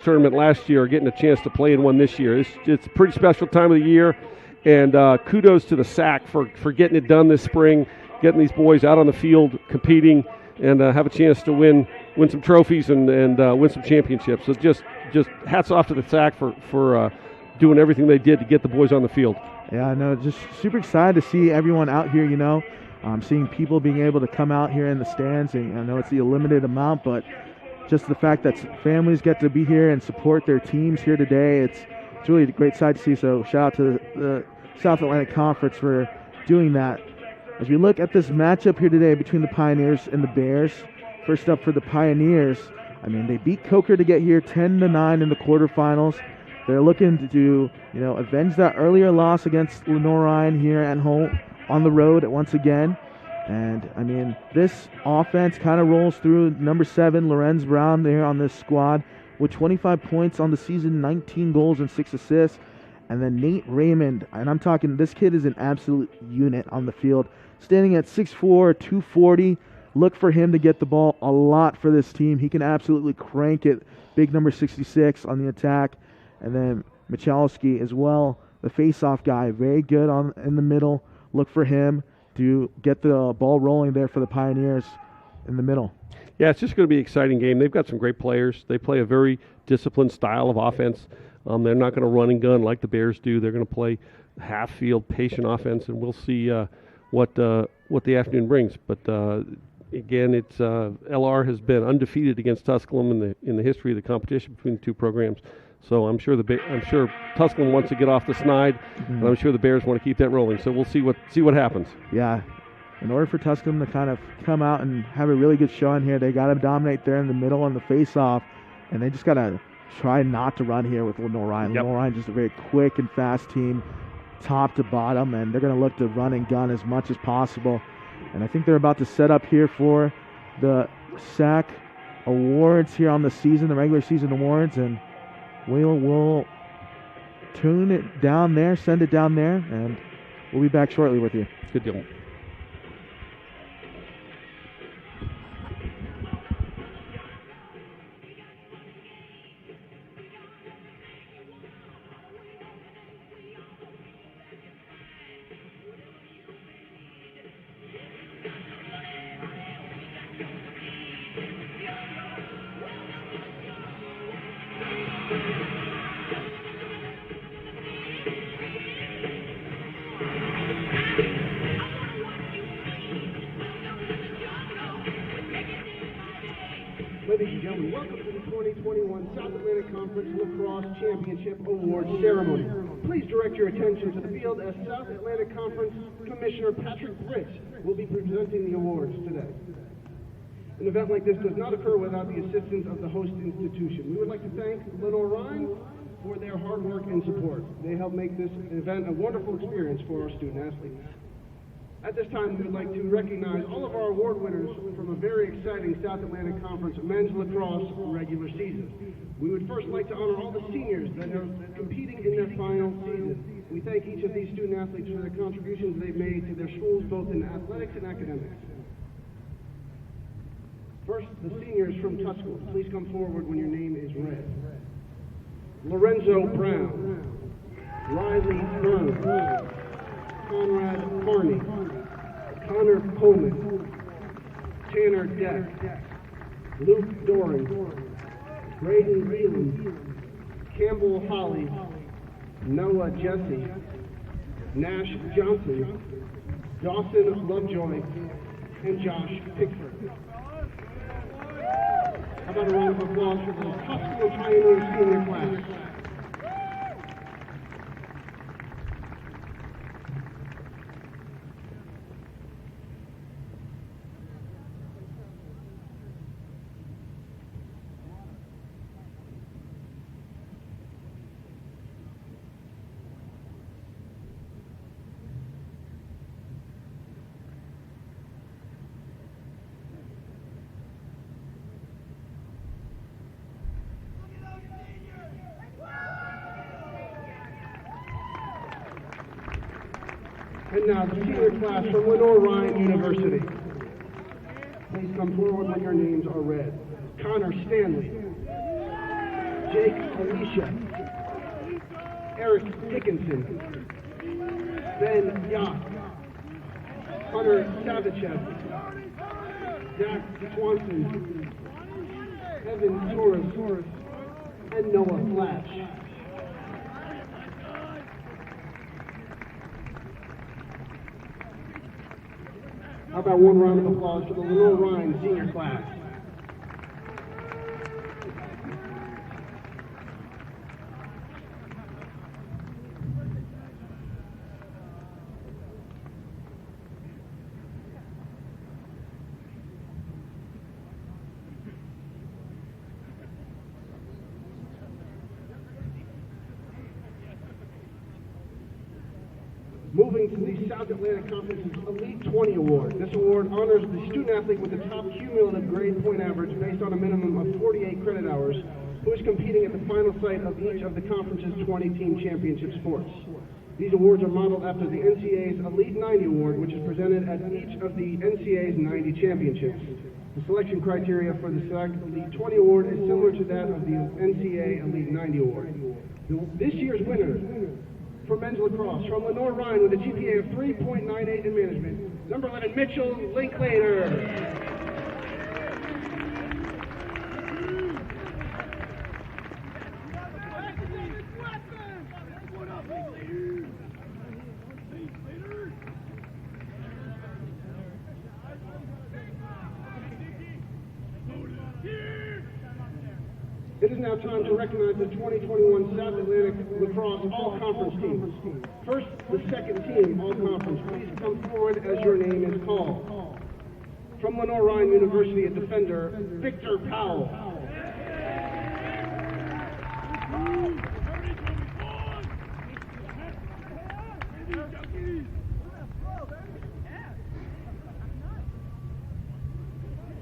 tournament last year are getting a chance to play in one this year. It's a pretty special time of the year, and kudos to the SAC for getting it done this spring, getting these boys out on the field competing, and have a chance to win some trophies and win some championships. So just hats off to the SAC for doing everything they did to get the boys on the field. Yeah, I know. Just super excited to see everyone out here, seeing people being able to come out here in the stands. And I know it's a limited amount, but just the fact that families get to be here and support their teams here today, it's really a great sight to see. So shout out to the South Atlantic Conference for doing that. As we look at this matchup here today between the Pioneers and the Bears, first up for the Pioneers, they beat Coker to get here 10-9 in the quarterfinals. They're looking to avenge that earlier loss against Lenoir-Rhyne here at home on the road once again. And, this offense kind of rolls through. Number 7, Lorenz Brown there on this squad with 25 points on the season, 19 goals and 6 assists. And then Nate Raymond, and I'm talking, this kid is an absolute unit on the field, standing at 6'4", 240. Look for him to get the ball a lot for this team. He can absolutely crank it. Big number 66 on the attack. And then Michalski as well, the face-off guy, very good in the middle. Look for him to get the ball rolling there for the Pioneers in the middle. Yeah, it's just going to be an exciting game. They've got some great players. They play a very disciplined style of offense. They're not going to run and gun like the Bears do. They're going to play half-field, patient offense, and we'll see what the afternoon brings. But again, it's LR has been undefeated against Tusculum in the history of the competition between the two programs. So I'm sure Tusculum wants to get off the snide, and I'm sure the Bears want to keep that rolling. So we'll see what happens. Yeah, in order for Tusculum to kind of come out and have a really good showing here, they got to dominate there in the middle on the face-off, and they just got to try not to run here with Lenoir-Rhyne. Yep. Lenoir-Rhyne just a very quick and fast team, top to bottom, and they're going to look to run and gun as much as possible. And I think they're about to set up here for the SAC awards here on the season, the regular season awards, and we'll tune it down there, send it down there, and we'll be back shortly with you. Good deal. Ladies and gentlemen, welcome to the 2021 South Atlantic Conference Lacrosse Championship Awards Ceremony. Please direct your attention to the field as South Atlantic Conference Commissioner Patrick Britt will be presenting the awards today. An event like this does not occur without the assistance of the host institution. We would like to thank Lenoir-Rhyne for their hard work and support. They help make this event a wonderful experience for our student athletes. At this time, we would like to recognize all of our award winners from a very exciting South Atlantic Conference men's lacrosse regular season. We would first like to honor all the seniors that are competing in their final season. We thank each of these student athletes for the contributions they've made to their schools, both in athletics and academics. First, the seniors from Tusculum. Please come forward when your name is read. Lorenzo Brown, Riley Byrne, Conrad Carney, Connor Coleman, Tanner Deck, Luke Doran, Braden Whelan, Campbell Holly, Noah Jesse, Nash Johnson, Dawson Lovejoy, and Josh Pickford. How about a round of applause for the Tusculum Pioneers senior class? And now the senior class from Lenoir-Rhyne University. Please come forward when your names are read. Connor Stanley, Jake Alicia, Eric Dickinson, Ben Yacht, Hunter Savachev, Zach Swanson, Evan Torres, and Noah Flash. How about one round of applause for the Lenoir-Rhyne senior class? Moving to the South Atlantic Conference's Elite 20 Award. This award honors the student athlete with the top cumulative grade point average based on a minimum of 48 credit hours, who is competing at the final site of each of the conference's 20-team championship sports. These awards are modeled after the NCAA's Elite 90 Award, which is presented at each of the NCAA's 90 championships. The selection criteria for the SAC Elite 20 Award is similar to that of the NCAA Elite 90 Award. This year's winner for men's lacrosse from Lenoir-Rhyne with a GPA of 3.98 in management, number 11, Mitchell Linklater. It is now time to recognize the 2021 South Atlantic Lacrosse All-Conference teams. First, the second team All-Conference. Please come forward as your name is called. From Lenoir-Rhyne University, a defender, Victor Powell.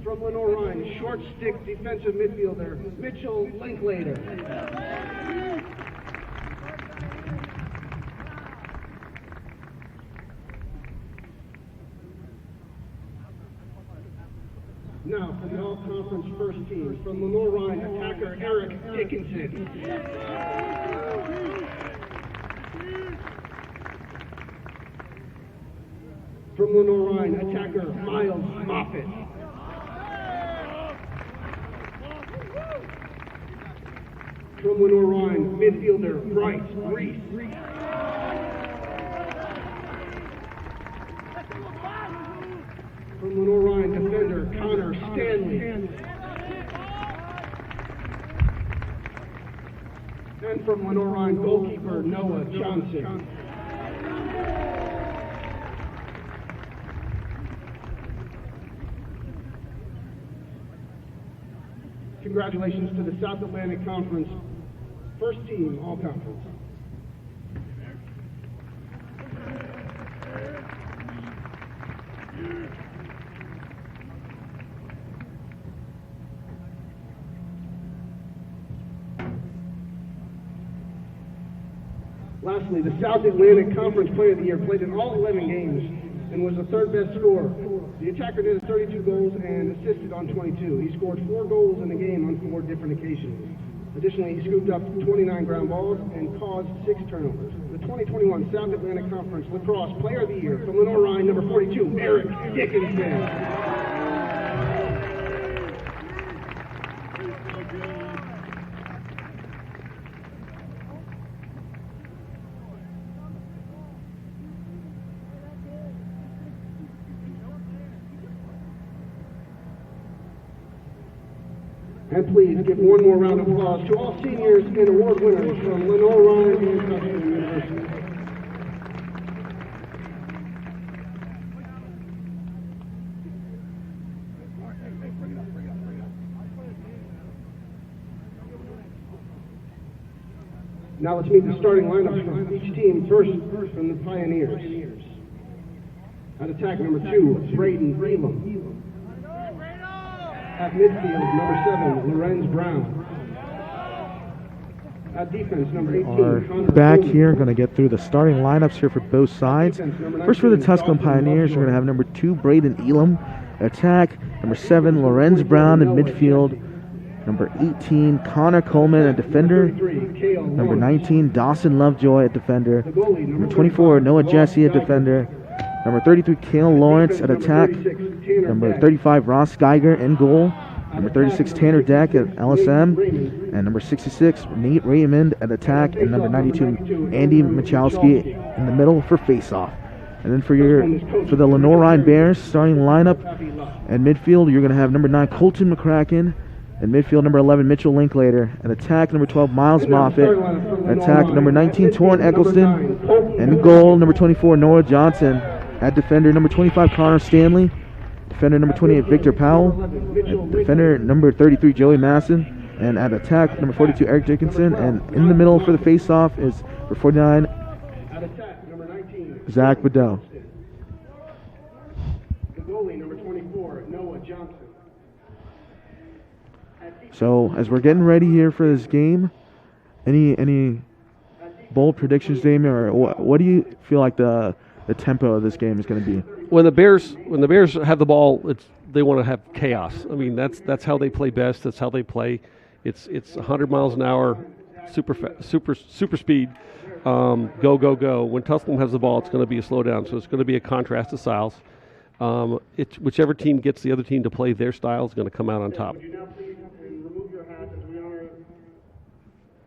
From Lenoir-Rhyne, short stick defensive midfielder, Mitchell Linklater. Now for the all-conference first team, from Lenoir-Rhyne, attacker Eric Dickinson. From Lenoir-Rhyne, attacker Miles Moffitt. From Lenoir-Rhyne, midfielder Bryce Reese. From Lenoir-Rhyne, defender Connor Stanley. And from Lenoir-Rhyne, goalkeeper Noah Johnson. Congratulations to the South Atlantic Conference first team all-conference. Lastly, the South Atlantic Conference Player of the Year played in all 11 games and was the third best scorer. The attacker did 32 goals and assisted on 22. He scored 4 goals in the game on 4 different occasions. Additionally, he scooped up 29 ground balls and caused 6 turnovers. The 2021 South Atlantic Conference Lacrosse Player of the Year from Lenoir-Rhyne, number 42, Eric Dickinson. And please give one more round of applause to all seniors and award winners from Lenoir-Rhyne and Tusculum University. Now let's meet the starting lineups from each team. First, from the Pioneers. At attack, number 2, Braden Elam. At midfield, number 7, Lorenz Brown. At defense, number 18, Connor back Cooley. here, going to get through the starting lineups here for both sides. First for the Tusculum Pioneers, we're going to have number 2, Braden Elam. Attack, number 7, Lorenz Brown in midfield. Number 18, Connor Coleman at defender. Number 19, Dawson Lovejoy at defender. Number 24, Noah Jesse at defender. Number 33, Cale Lawrence at attack. Number 35, Ross Geiger in goal. Number 36, Tanner Deck at LSM. And number 66, Nate Raymond at attack. And number 92, Andy Michalski in the middle for face-off. And then for the Lenoir-Rhyne Bears starting lineup at midfield, you're going to have number 9, Colton McCracken. At midfield, number 11, Mitchell Linklater. At attack, number 12, Miles Moffitt. At attack, number 19, Torrin Eccleston. And in goal, number 24, Noah Johnson. At defender, number 25, Connor Stanley. Defender, number 28, Victor Powell. At defender, number 33, Joey Masson. And at attack, number 42, Eric Dickinson. And in the middle for the face-off is number 49, Zach Bedell. The goalie, number 24, Noah Johnson. So as we're getting ready here for this game, any bold predictions, Damien, or what do you feel like the tempo of this game is going to be? When the Bears have the ball, they want to have chaos. I mean, that's how they play best. That's how they play. It's 100 miles an hour, super speed. Go. When Tusculum has the ball, it's going to be a slowdown. So it's going to be a contrast of styles. Whichever team gets the other team to play their style is going to come out on top. Would you now please remove your hats as we honor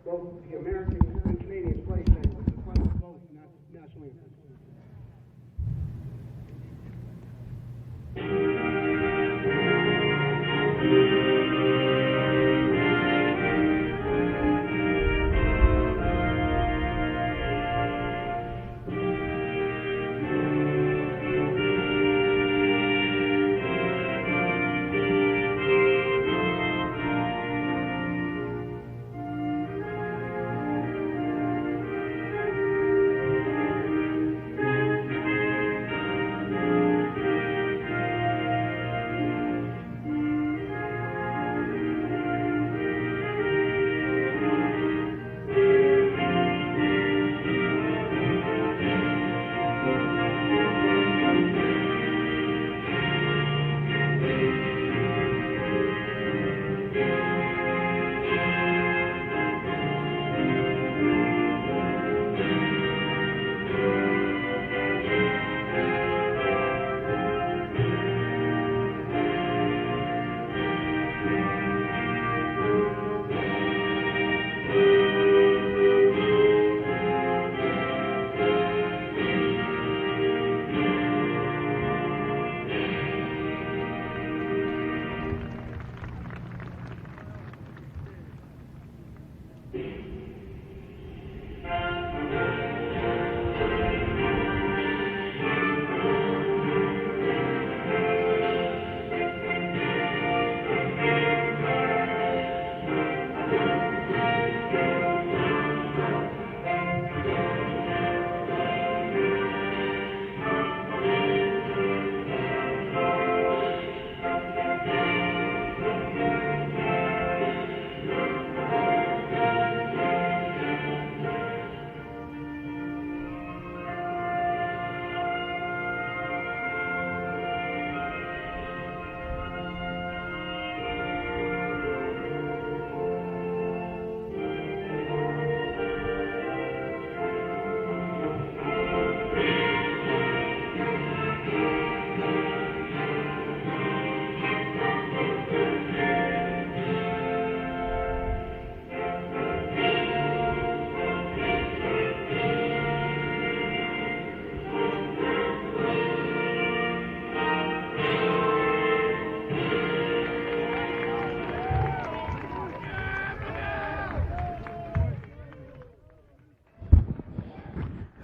both the American and Canadian play styles with the playing both national anthems.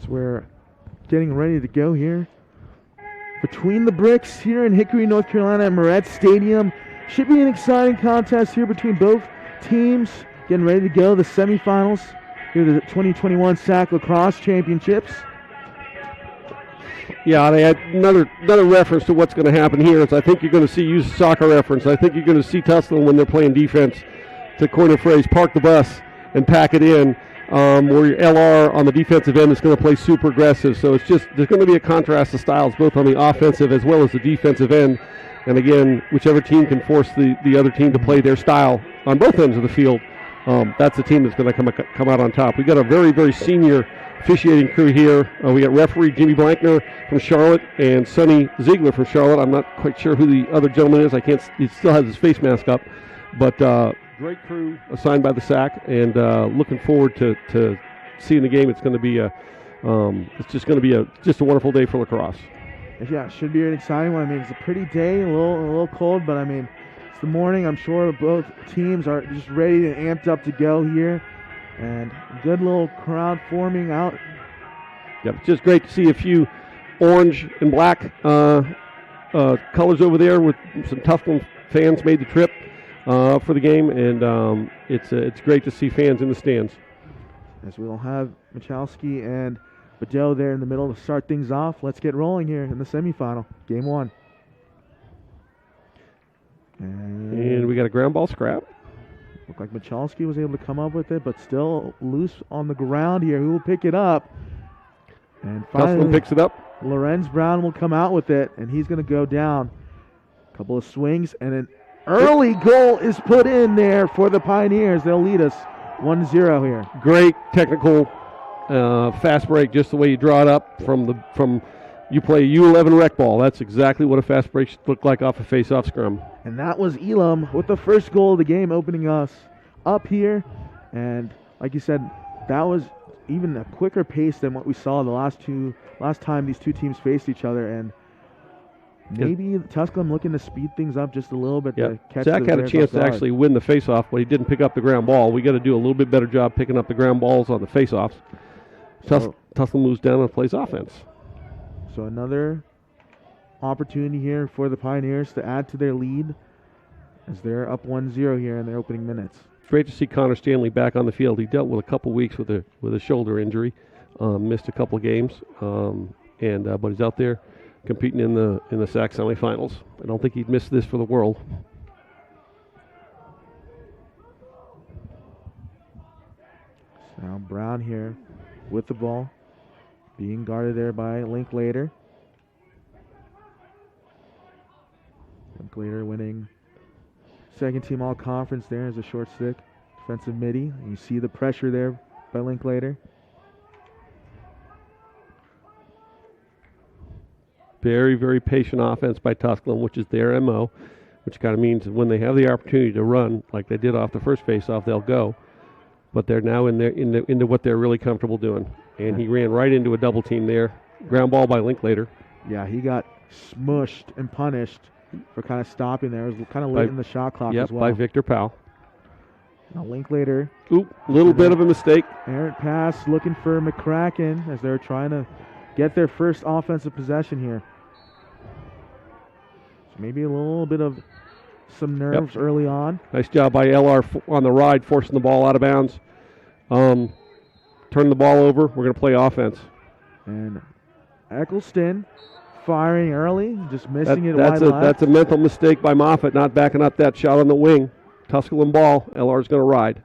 We're getting ready to go here. Between the bricks here in Hickory, North Carolina at Moretz Stadium. Should be an exciting contest here between both teams. Getting ready to go. The semifinals here to the 2021 SAC Lacrosse Championships. Yeah, they had another reference to what's going to happen here is I think you're going to see, use soccer reference, I think you're going to see Tusculum when they're playing defense, to coin a phrase, park the bus and pack it in. Where your LR on the defensive end is going to play super aggressive. So it's just, there's going to be a contrast of styles both on the offensive as well as the defensive end. And again, whichever team can force the other team to play their style on both ends of the field, that's the team that's going to come out on top. We got a very, very senior officiating crew here. We got referee Jimmy Blankner from Charlotte and Sonny Ziegler from Charlotte. I'm not quite sure who the other gentleman is. He still has his face mask up. But great crew assigned by the SAC, and looking forward to seeing the game. It's going to be it's just going to be just a wonderful day for lacrosse. Yeah, it should be an exciting one. I mean, it's a pretty day, a little cold, but I mean, it's the morning. I'm sure both teams are just ready and amped up to go here, and good little crowd forming out. Yep, it's just great to see a few orange and black colors over there with some Tusculum fans made the trip for the game, and it's great to see fans in the stands. As we'll have Michalski and Bedell there in the middle to start things off. Let's get rolling here in the semifinal, game one. And we got a ground ball scrap. Looked like Michalski was able to come up with it, but still loose on the ground here. Who will pick it up? And finally, Tusculum picks it up. Lorenz Brown will come out with it, and he's going to go down. A couple of swings, and an early goal is put in there for the Pioneers. They'll lead us 1-0 here. Great technical fast break, just the way you draw it up from you play U11 rec ball. That's exactly what a fast break should look like off a face-off scrum. And that was Elam with the first goal of the game, opening us up here. And like you said, that was even a quicker pace than what we saw the last time these two teams faced each other. And maybe Tusculum looking to speed things up just a little bit to catch Zach had a chance to actually win the face-off, but he didn't pick up the ground ball. We got to do a little bit better job picking up the ground balls on the face-offs. Tusculum moves down and plays offense. So another opportunity here for the Pioneers to add to their lead as they're up 1-0 here in their opening minutes. Great to see Connor Stanley back on the field. He dealt with a couple weeks with a shoulder injury, missed a couple games, but he's out there competing in the SAC semifinals. I don't think he'd miss this for the world. Now Brown here with the ball, being guarded there by Linklater. Linklater winning second team all conference there as a short stick defensive midi. You see the pressure there by Linklater. Very, very patient offense by Tusculum, which is their MO, which kind of means that when they have the opportunity to run, like they did off the first face-off, they'll go. But they're now into what they're really comfortable doing. And he ran right into a double team there. Ground ball by Linklater. Yeah, he got smushed and punished for kind of stopping there. It was kind of late in the shot clock as well. By Victor Powell. Now Linklater. Little bit of a mistake. Errant pass looking for McCracken as they're trying to get their first offensive possession here. So maybe a little bit of some nerves early on. Nice job by LR on the ride, forcing the ball out of bounds. Turn the ball over. We're going to play offense. And Eccleston firing early, just missing it wide left. That's a mental mistake by Moffitt, not backing up that shot on the wing. Tusculum ball. LR's going to ride.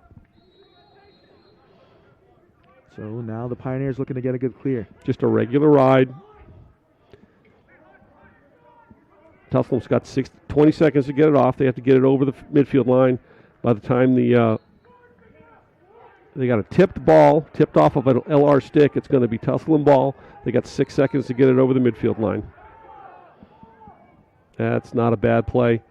So now the Pioneers looking to get a good clear. Just a regular ride. Tusculum's got 20 seconds to get it off. They have to get it over the midfield line. By the time they got a tipped ball, tipped off of an LR stick, it's going to be Tusculum ball. They got 6 seconds to get it over the midfield line. That's not a bad play.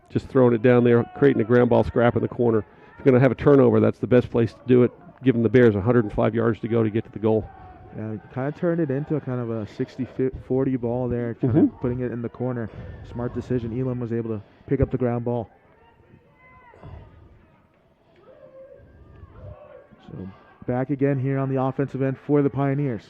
Just throwing it down there, creating a ground ball scrap in the corner. If you're going to have a turnover, that's the best place to do it, giving the Bears 105 yards to go to get to the goal. Yeah, kind of turned it into a kind of a 60-40 ball there, kind of putting it in the corner. Smart decision. Elam was able to pick up the ground ball. So back again here on the offensive end for the Pioneers.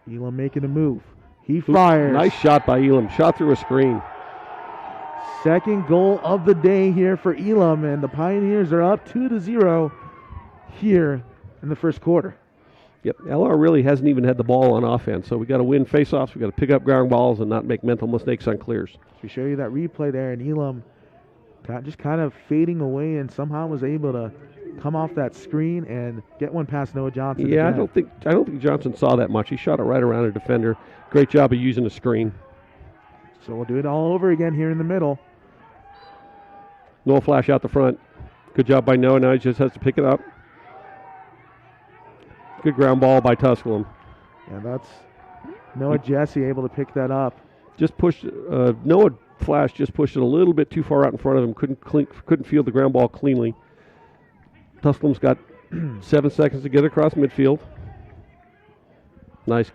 Elam making a move. He fires. Nice shot by Elam. Shot through a screen. Second goal of the day here for Elam, and the Pioneers are up 2-0 here in the first quarter. Yep, LR really hasn't even had the ball on offense, so we got to win faceoffs. We got to pick up ground balls and not make mental mistakes on clears. So we show you that replay there, and Elam just kind of fading away, and somehow was able to come off that screen and get one past Noah Johnson. Yeah, again. I don't think Johnson saw that much. He shot it right around a defender. Great job of using the screen. So we'll do it all over again here in the middle. Noah flash out the front. Good job by Noah. Now he just has to pick it up. Good ground ball by Tusculum. Yeah, that's Noah Jesse able to pick that up. Just pushed Noah Flash just pushed it a little bit too far out in front of him. Couldn't field the ground ball cleanly. Tusculum's got 7 seconds to get across midfield. Nice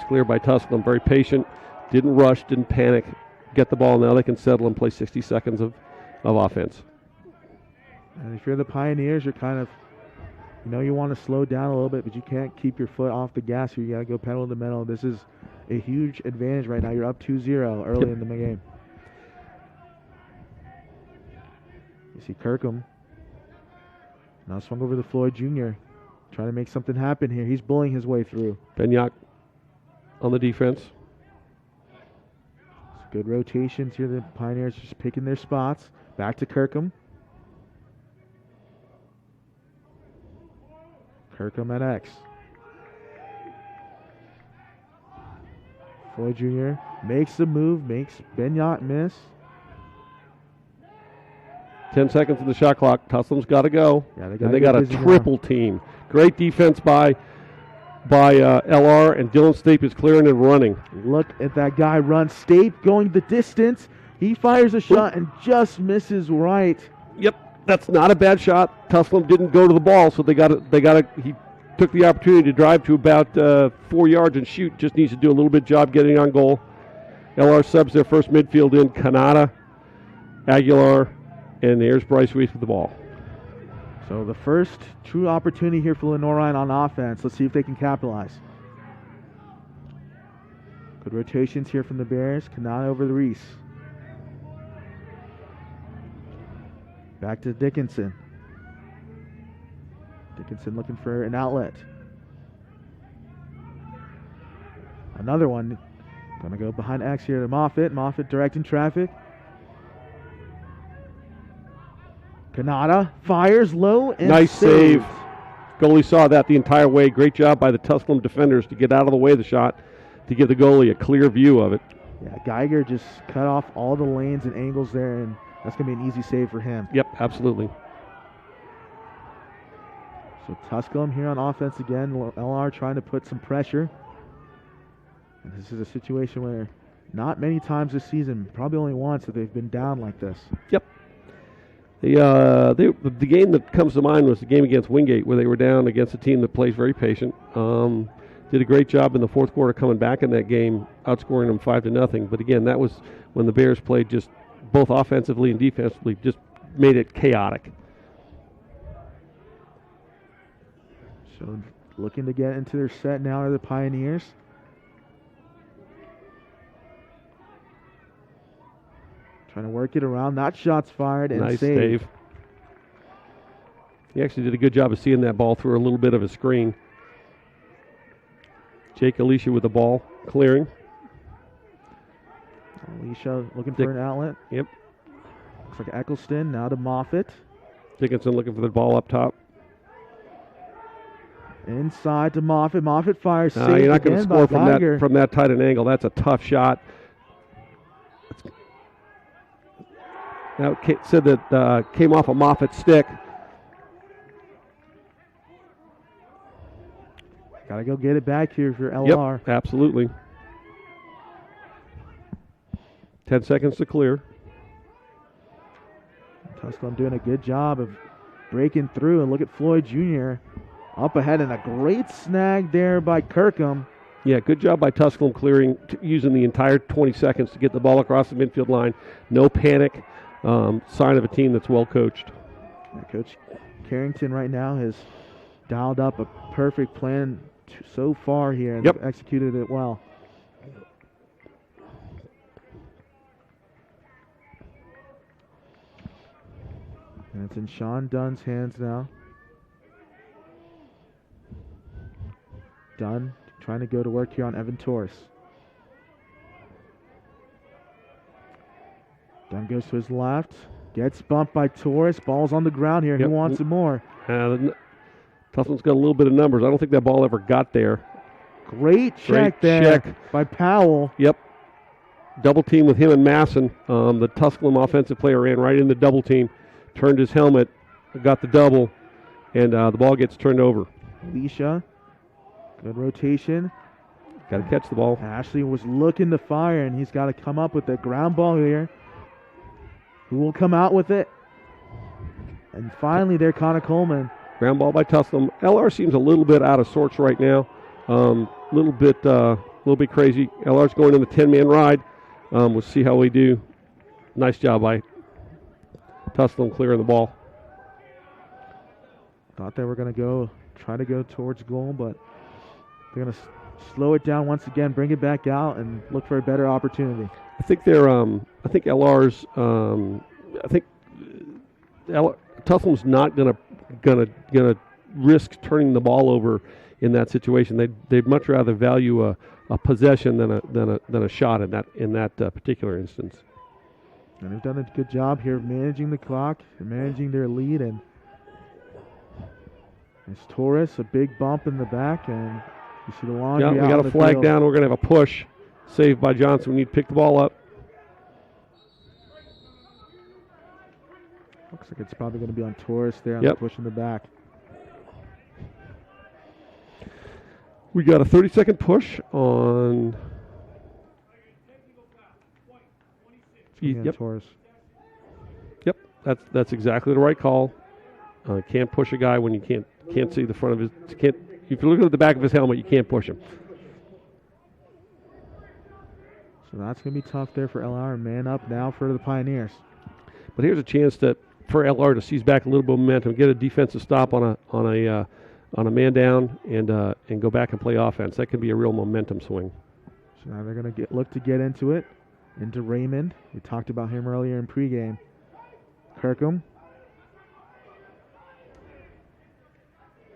clear by Tusculum. Very patient. Didn't rush. Didn't panic. Get the ball. Now they can settle and play 60 seconds of offense. And if you're the Pioneers, you're kind of, you want to slow down a little bit, but you can't keep your foot off the gas here. You got to go pedal to the metal. This is a huge advantage right now. You're up 2-0 early in the game. You see Kirkham now swung over to Floyd Jr. Trying to make something happen here. He's bullying his way through. Benyak on the defense. Good rotations here. The Pioneers just picking their spots. Back to Kirkham. Kirkham at X. Floyd Jr. makes the move, makes Benyak miss. 10 seconds in the shot clock. Tusculum's got to go. Yeah, and they got a triple team. Great defense by LR, and Dylan Stape is clearing and running. Look at that guy run. Stape going the distance. He fires a shot and just misses right. Yep, that's not a bad shot. Tusculum didn't go to the ball, so he took the opportunity to drive to about 4 yards and shoot. Just needs to do a little bit job getting on goal. LR subs their first midfield in. Kanata, Aguilar, and there's Bryce Weiss with the ball. So the first true opportunity here for Lenoir-Rhyne on offense. Let's see if they can capitalize. Good rotations here from the Bears. Kanata over the Reese. Back to Dickinson. Dickinson looking for an outlet. Another one. Going to go behind X here to Moffitt. Moffitt directing traffic. Kanata fires low and nice saved. save. Goalie saw that the entire way. Great job by the Tusculum defenders to get out of the way of the shot to give the goalie a clear view of it. Yeah, Geiger just cut off all the lanes and angles there, and that's going to be an easy save for him. Yep, absolutely. So Tusculum here on offense again. LR trying to put some pressure. And this is a situation where not many times this season, probably only once, that they've been down like this. Yep. The game that comes to mind was the game against Wingate, where they were down against a team that plays very patient. Did a great job in the fourth quarter coming back in that game, outscoring them 5-0. But again, that was when the Bears played just both offensively and defensively, just made it chaotic. So looking to get into their set now are the Pioneers. Trying to work it around. That shot's fired and nice saved. save. He actually did a good job of seeing that ball through a little bit of a screen. Jake Alicia with the ball, clearing. Alicia looking for an outlet. Yep. Looks like Eccleston now to Moffitt. Dickinson looking for the ball up top. Inside to Moffitt. Moffitt fires. You're not going to score from that tight an angle. That's a tough shot. Now it said that came off a Moffitt stick. Got to go get it back here for LR. Yep, absolutely. 10 seconds to clear. Tusculum doing a good job of breaking through. And look at Floyd Jr. up ahead, and a great snag there by Kirkham. Yeah, good job by Tusculum clearing, using the entire 20 seconds to get the ball across the midfield line. No panic. Sign of a team that's well coached. Yeah, Coach Carrington right now has dialed up a perfect plan so far here, and they've executed it well. And it's in Sean Dunn's hands now. Dunn trying to go to work here on Evan Torres. Dunn goes to his left. Gets bumped by Torres. Ball's on the ground here. Yep. Who wants it more? Tusculum's got a little bit of numbers. I don't think that ball ever got there. Great check there by Powell. Yep. Double team with him and Masson. The Tusculum offensive player ran right in the double team, turned his helmet, got the double, and the ball gets turned over. Alicia, good rotation. Got to catch the ball. Ashley was looking to fire, and he's got to come up with the ground ball here. Who will come out with it? And finally there, Connor Coleman. Ground ball by Tusculum. LR seems a little bit out of sorts right now. Little bit crazy. LR's going in the 10-man ride. We'll see how we do. Nice job by Tusculum clearing the ball. Thought they were going to try to go towards goal, but they're going to slow it down once again, bring it back out, and look for a better opportunity. I think they're. I think LR's. I think Tusculum's not gonna risk turning the ball over in that situation. They'd much rather value a possession than a shot in that particular instance. And they've done a good job here of managing the clock, managing their lead, and it's Torres, a big bump in the back, and you see the laundry out. We got a flag down. We're going to have a push. Saved by Johnson. We need to pick the ball up. Looks like it's probably going to be on Torres there on the push in the back. We got a 30-second push on. Torres. Yep, that's exactly the right call. Can't push a guy when you can't see the front of his. If you're looking at the back of his helmet, you can't push him. So that's going to be tough there for LR. Man up now for the Pioneers. But here's a chance for LR to seize back a little bit of momentum, get a defensive stop on a man down, and go back and play offense. That could be a real momentum swing. So now they're going to look to get into it, into Raymond. We talked about him earlier in pregame. Kirkham.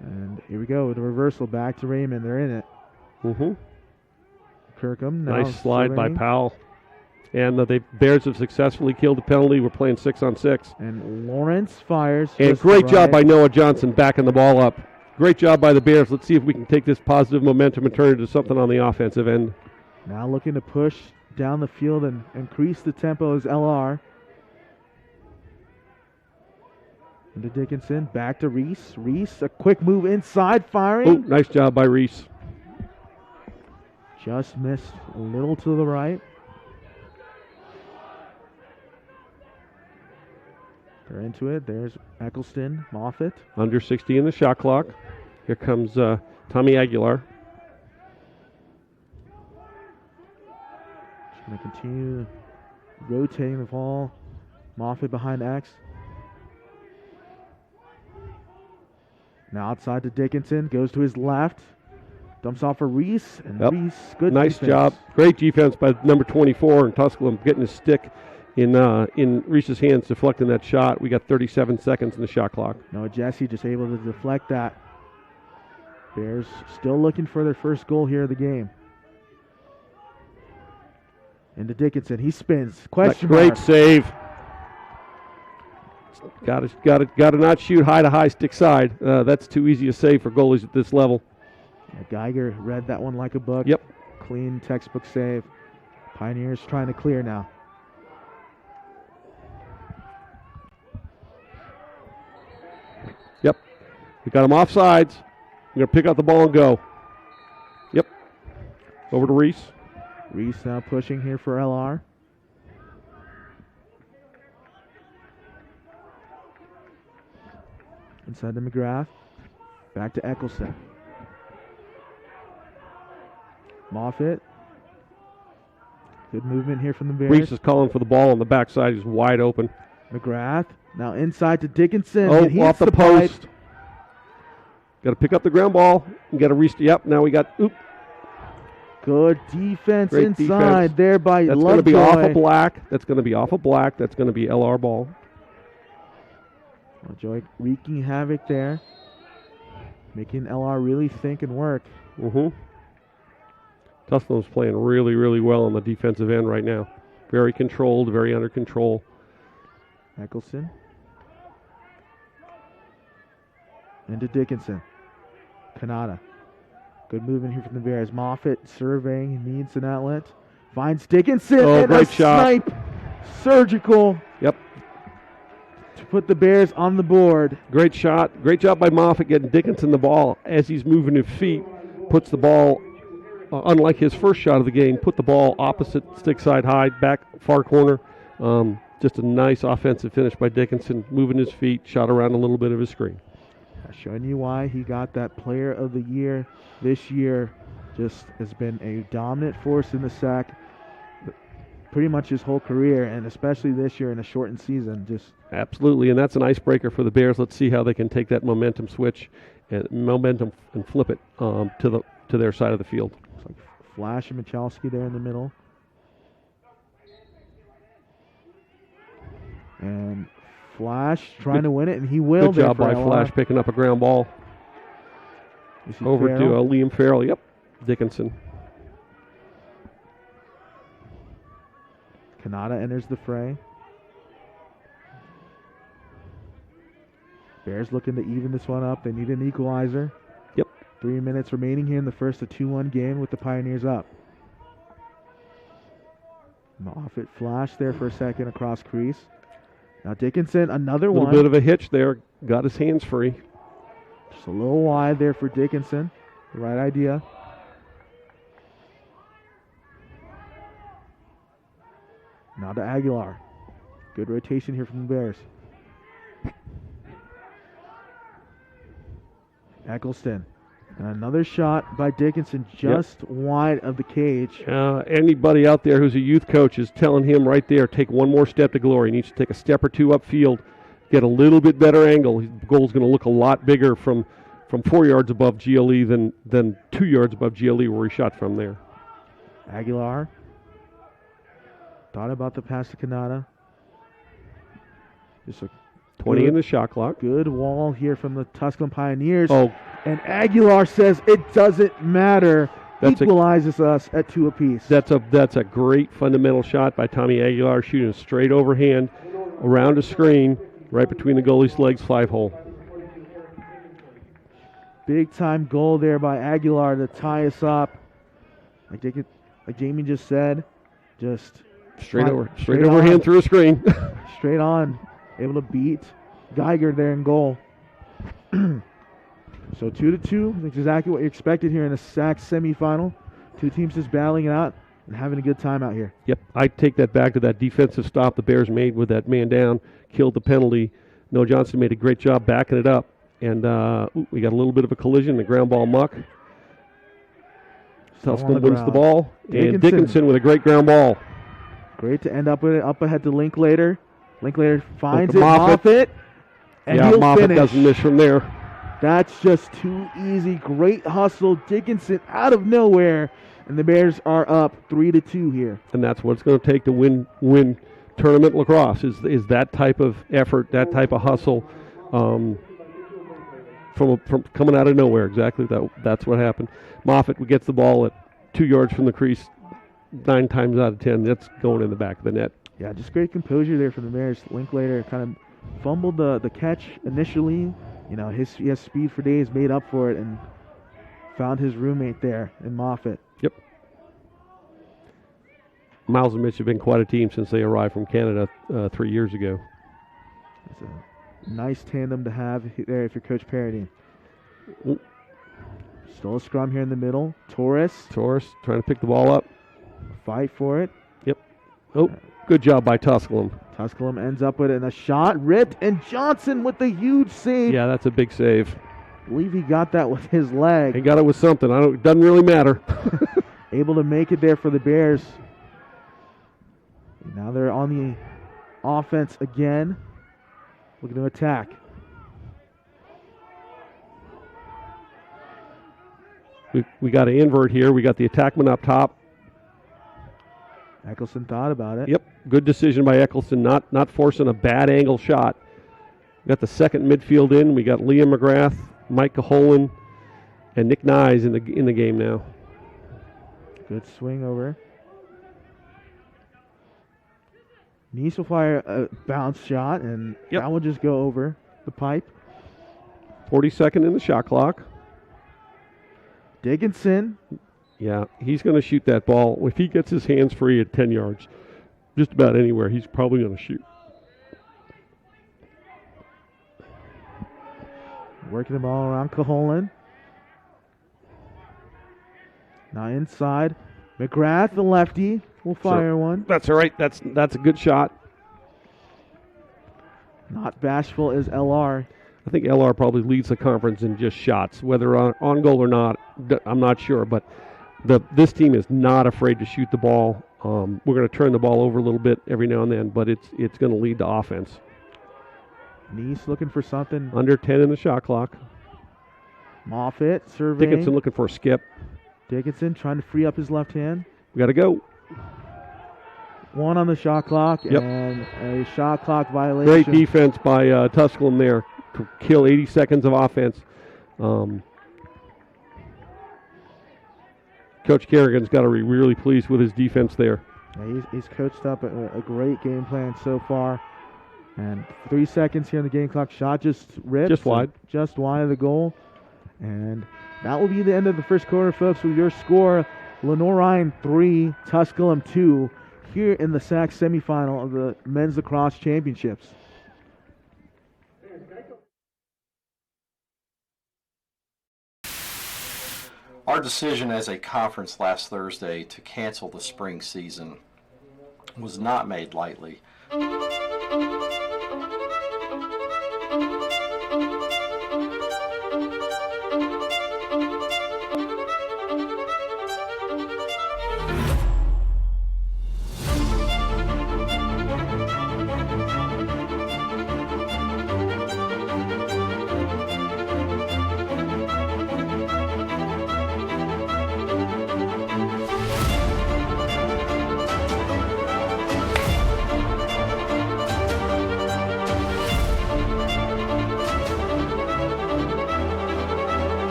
And here we go, the reversal back to Raymond. They're in it. Mm-hmm. Kirkham. Now nice slide by Powell. And the Bears have successfully killed the penalty. We're playing 6-on-6. And Lawrence fires. And great job by Noah Johnson backing the ball up. Great job by the Bears. Let's see if we can take this positive momentum and turn it into something on the offensive end. Now looking to push down the field and increase the tempo is LR. Into Dickinson. Back to Reese. Reese, a quick move inside, firing. Oh, nice job by Reese. Just missed a little to the right. They're into it. There's Eccleston, Moffitt. Under 60 in the shot clock. Here comes Tommy Aguilar. Just going to continue rotating the ball. Moffitt behind X. Now outside to Dickinson. Goes to his left. Dumps off for Reese. And Reese, good nice defense. job. Great defense by number 24 and Tusculum getting his stick in Reese's hands, deflecting that shot. We got 37 seconds in the shot clock. No, Jesse just able to deflect that. Bears still looking for their first goal here of the game. Into Dickinson. He spins. Question great mark. Save. Got to not shoot high to high, stick side. That's too easy a save for goalies at this level. Yeah, Geiger read that one like a book. Yep. Clean textbook save. Pioneers trying to clear now. Yep. We got him off sides. We're going to pick up the ball and go. Yep. Over to Reese. Reese now pushing here for LR. Inside to McGrath. Back to Eccleston. Moffitt. Good movement here from the Bears. Reese is calling for the ball on the backside. He's wide open. McGrath. Now inside to Dickinson. Oh, off the post. Got to pick up the ground ball and get a Reese. Yep, now we got. Oop. Good defense Great inside defense. there by That's Lovejoy. going to be off of black. That's going to be off of black. That's going to be LR ball. Lovejoy wreaking havoc there. Making LR really think and work. Mm-hmm. Tusculum's playing really, really well on the defensive end right now. Very controlled, very under control. Eccleston. Into Dickinson. Kanata. Good movement here from the Bears. Moffitt surveying. He needs an outlet. Finds Dickinson. Oh, and great a shot. snipe. Surgical. Yep. To put the Bears on the board. Great shot. Great job by Moffitt getting Dickinson the ball as he's moving his feet. Puts the ball, unlike his first shot of the game, put the ball opposite stick side high, back far corner. Just a nice offensive finish by Dickinson, moving his feet, shot around a little bit of his screen. Showing you why he got that Player of the Year this year. Just has been a dominant force in the SAC pretty much his whole career, and especially this year in a shortened season. Just absolutely, and that's an icebreaker for the Bears. Let's see how they can take that momentum switch and flip it to their side of the field. Looks like Flash and Michalski there in the middle. And Flash trying to win it, and he will. Good job by Flash picking up a ground ball. Over to Liam Farrell. Yep, Dickinson. Kanata enters the fray. Bears looking to even this one up. They need an equalizer. Yep. 3 minutes remaining here in the first, a 2-1 game with the Pioneers up. Moffitt flashed there for a second across crease. Now Dickinson, another one. A little bit of a hitch there. Got his hands free. Just a little wide there for Dickinson. The right idea. Now to Aguilar. Good rotation here from the Bears. Eccleston. And another shot by Dickinson just wide of the cage. Anybody out there who's a youth coach is telling him right there, take one more step to glory. He needs to take a step or two upfield, get a little bit better angle. His goal's going to look a lot bigger from 4 yards above GLE than 2 yards above GLE where he shot from there. Aguilar. Thought about the pass to Kanata. Just a 20 in the shot clock. Good wall here from the Tusculum Pioneers. Oh. And Aguilar says it doesn't matter. Equalizes us at 2 apiece. That's a great fundamental shot by Tommy Aguilar, shooting a straight overhand around a screen right between the goalie's legs, 5-hole. Big time goal there by Aguilar to tie us up. Like Jamie just said, just straight overhand through a screen. Straight on. Able to beat Geiger there in goal. So 2-2. That's exactly what you expected here in a SAC semifinal. Two teams just battling it out and having a good time out here. Yep, I take that back to that defensive stop the Bears made with that man down, killed the penalty. Noah Johnson made a great job backing it up. And we got a little bit of a collision, the ground ball muck. Tusculum wins the ball. And Dickinson with a great ground ball. Great to end up with it. Up ahead to Linklater. Linklater finds it. Moffitt. And he'll Moffitt finish. Doesn't miss from there. That's just too easy. Great hustle. Dickinson out of nowhere. And the Bears are up 3-2 here. And that's what it's going to take to win tournament lacrosse is that type of effort, that type of hustle from coming out of nowhere. Exactly. That's what happened. Moffitt gets the ball at 2 yards from the crease 9 times out of 10. That's going in the back of the net. Yeah, just great composure there from the Bears. Linklater kind of fumbled the catch initially. You know, he has speed for days, made up for it, and found his roommate there in Moffitt. Yep. Miles and Mitch have been quite a team since they arrived from Canada 3 years ago. It's a nice tandem to have there if you're Coach Paradine. Ooh. Still a scrum here in the middle. Torres trying to pick the ball up. Fight for it. Yep. Oh, good job by Tusculum. Tusculum ends up with it, and a shot ripped, and Johnson with the huge save. Yeah, that's a big save. I believe he got that with his leg. He got it with something. It doesn't really matter. Able to make it there for the Bears. Now they're on the offense again. Looking to attack. We got an invert here. We got the attackman up top. Eccleston thought about it. Yep, good decision by Eccleston, not forcing a bad angle shot. We got the second midfield in. We got Liam McGrath, Mike Caholen, and Nick Nyes in the game now. Good swing over. Nice will fire a bounce shot, and Yep. that will just go over the pipe. 42nd in the shot clock. Dickinson. Yeah, he's going to shoot that ball. If he gets his hands free at 10 yards, just about anywhere, he's probably going to shoot. Working the ball around Cajolan. Now inside. McGrath, the lefty, will fire one. That's all right. That's a good shot. Not bashful is LR. I think LR probably leads the conference in just shots, whether on goal or not. I'm not sure, but this team is not afraid to shoot the ball. We're going to turn the ball over a little bit every now and then, but it's going to lead to offense. Nice looking for something. Under 10 in the shot clock. Moffitt surveying. Dickinson looking for a skip. Dickinson trying to free up his left hand. We got to go. 1 on the shot clock, Yep. and a shot clock violation. Great defense by Tusculum there to kill 80 seconds of offense. Coach Kerrigan's got to be really pleased with his defense there. Yeah, he's coached up a great game plan so far. And 3 seconds here on the game clock. Shot just ripped. Just wide. Just wide of the goal. And that will be the end of the first quarter, folks, with your score, Lenoir-Rhyne 3, Tusculum 2, here in the SAC semifinal of the Men's Lacrosse Championships. Our decision as a conference last Thursday to cancel the spring season was not made lightly.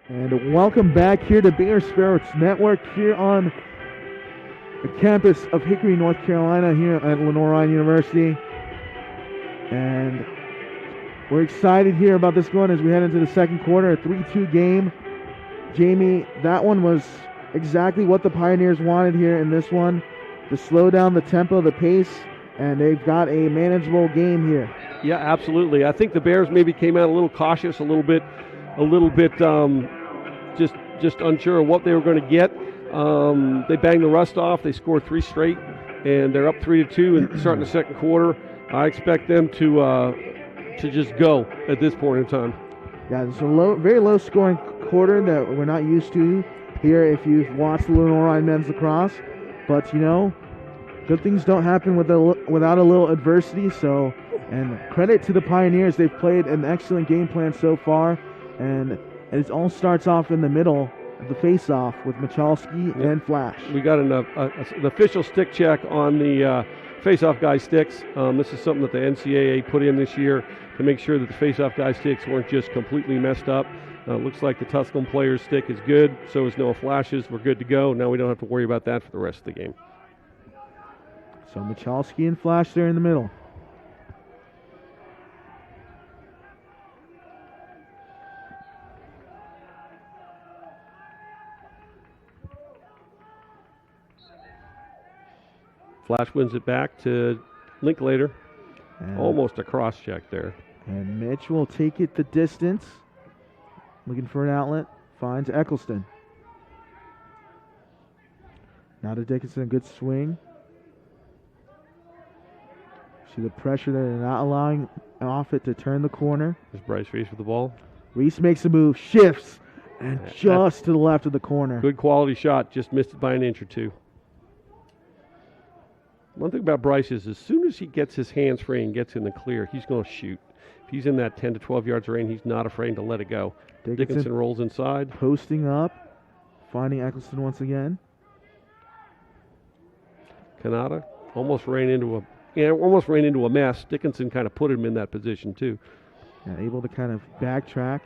And welcome back here to Bear Sports Network here on the campus of Hickory, North Carolina, here at Lenoir-Rhyne University. And we're excited here about this one as we head into the second quarter, a 3-2 game. Jamie, that one was exactly what the Pioneers wanted here in this one, to slow down the tempo, the pace, and they've got a manageable game here. Yeah, absolutely. I think the Bears maybe came out a little cautious, a little bit just unsure of what they were going to get. They banged the rust off. They scored 3 straight, and they're up 3-2 and starting the second quarter. I expect them to just go at this point in time. Yeah, it's a very low scoring quarter that we're not used to here if you've watched the Lenoir-Rhyne men's lacrosse. But, you know, good things don't happen without a little adversity. So, and credit to the Pioneers. They've played an excellent game plan so far. And it all starts off in the middle of the face-off with Michalski and Flash. We got an official stick check on the face-off guy sticks. This is something that the NCAA put in this year to make sure that the face-off guy sticks weren't just completely messed up. Looks like the Tusculum player's stick is good. So is Noah Flash's. We're good to go. Now we don't have to worry about that for the rest of the game. So Michalski and Flash there in the middle. Flash wins it back to Linklater. Almost a cross check there. And Mitch will take it the distance. Looking for an outlet. Finds Eccleston. Now to Dickinson, a good swing. See the pressure there, they're not allowing Offit to turn the corner. There's Bryce Reese with the ball. Reese makes a move, shifts, and just to the left of the corner. Good quality shot, just missed it by an inch or two. One thing about Bryce is as soon as he gets his hands free and gets in the clear, he's going to shoot. If he's in that 10 to 12 yards range, he's not afraid to let it go. Dickinson rolls inside. Posting up, finding Eccleston once again. Kanata almost ran into almost ran into a mess. Dickinson kind of put him in that position too. And able to kind of backtrack.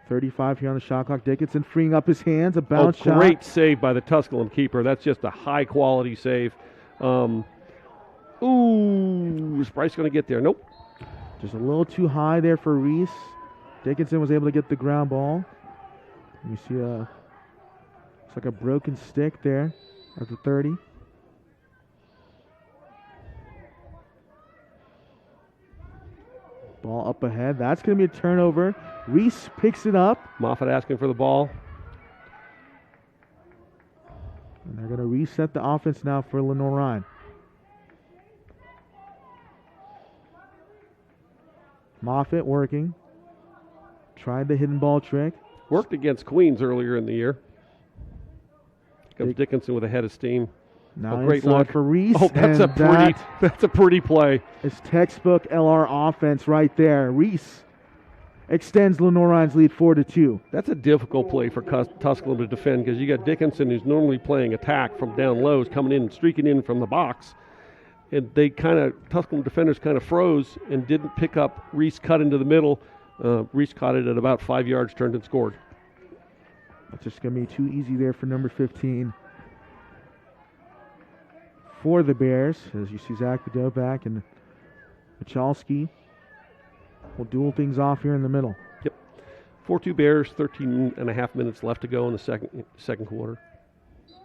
35 here on the shot clock. Dickinson freeing up his hands. A bounce shot. Great save by the Tusculum keeper. That's just a high-quality save. Is Bryce going to get there? Nope. Just a little too high there for Reese. Dickinson was able to get the ground ball. You see it's like a broken stick there at the 30. Ball up ahead. That's going to be a turnover. Reese picks it up. Moffitt asking for the ball. And they're going to reset the offense now for Lenoir-Rhyne. Moffitt working. Tried the hidden ball trick. Worked against Queens earlier in the year. Here comes Dickinson with a head of steam. Now a great inside look for Reese. Oh, that's a pretty play. It's textbook LR offense right there. Reese extends Lenoir-Rhyne's lead 4-2. That's a difficult play for Tusculum to defend because you got Dickinson, who's normally playing attack from down lows, coming in and streaking in from the box. And Tusculum defenders kind of froze and didn't pick up Reese cut into the middle. Reese caught it at about 5 yards, turned and scored. That's just going to be too easy there for number 15 for the Bears. As you see Zach Bedeau back and Michalski will duel things off here in the middle. Yep. 4-2 Bears, 13 and a half minutes left to go in the second quarter. Just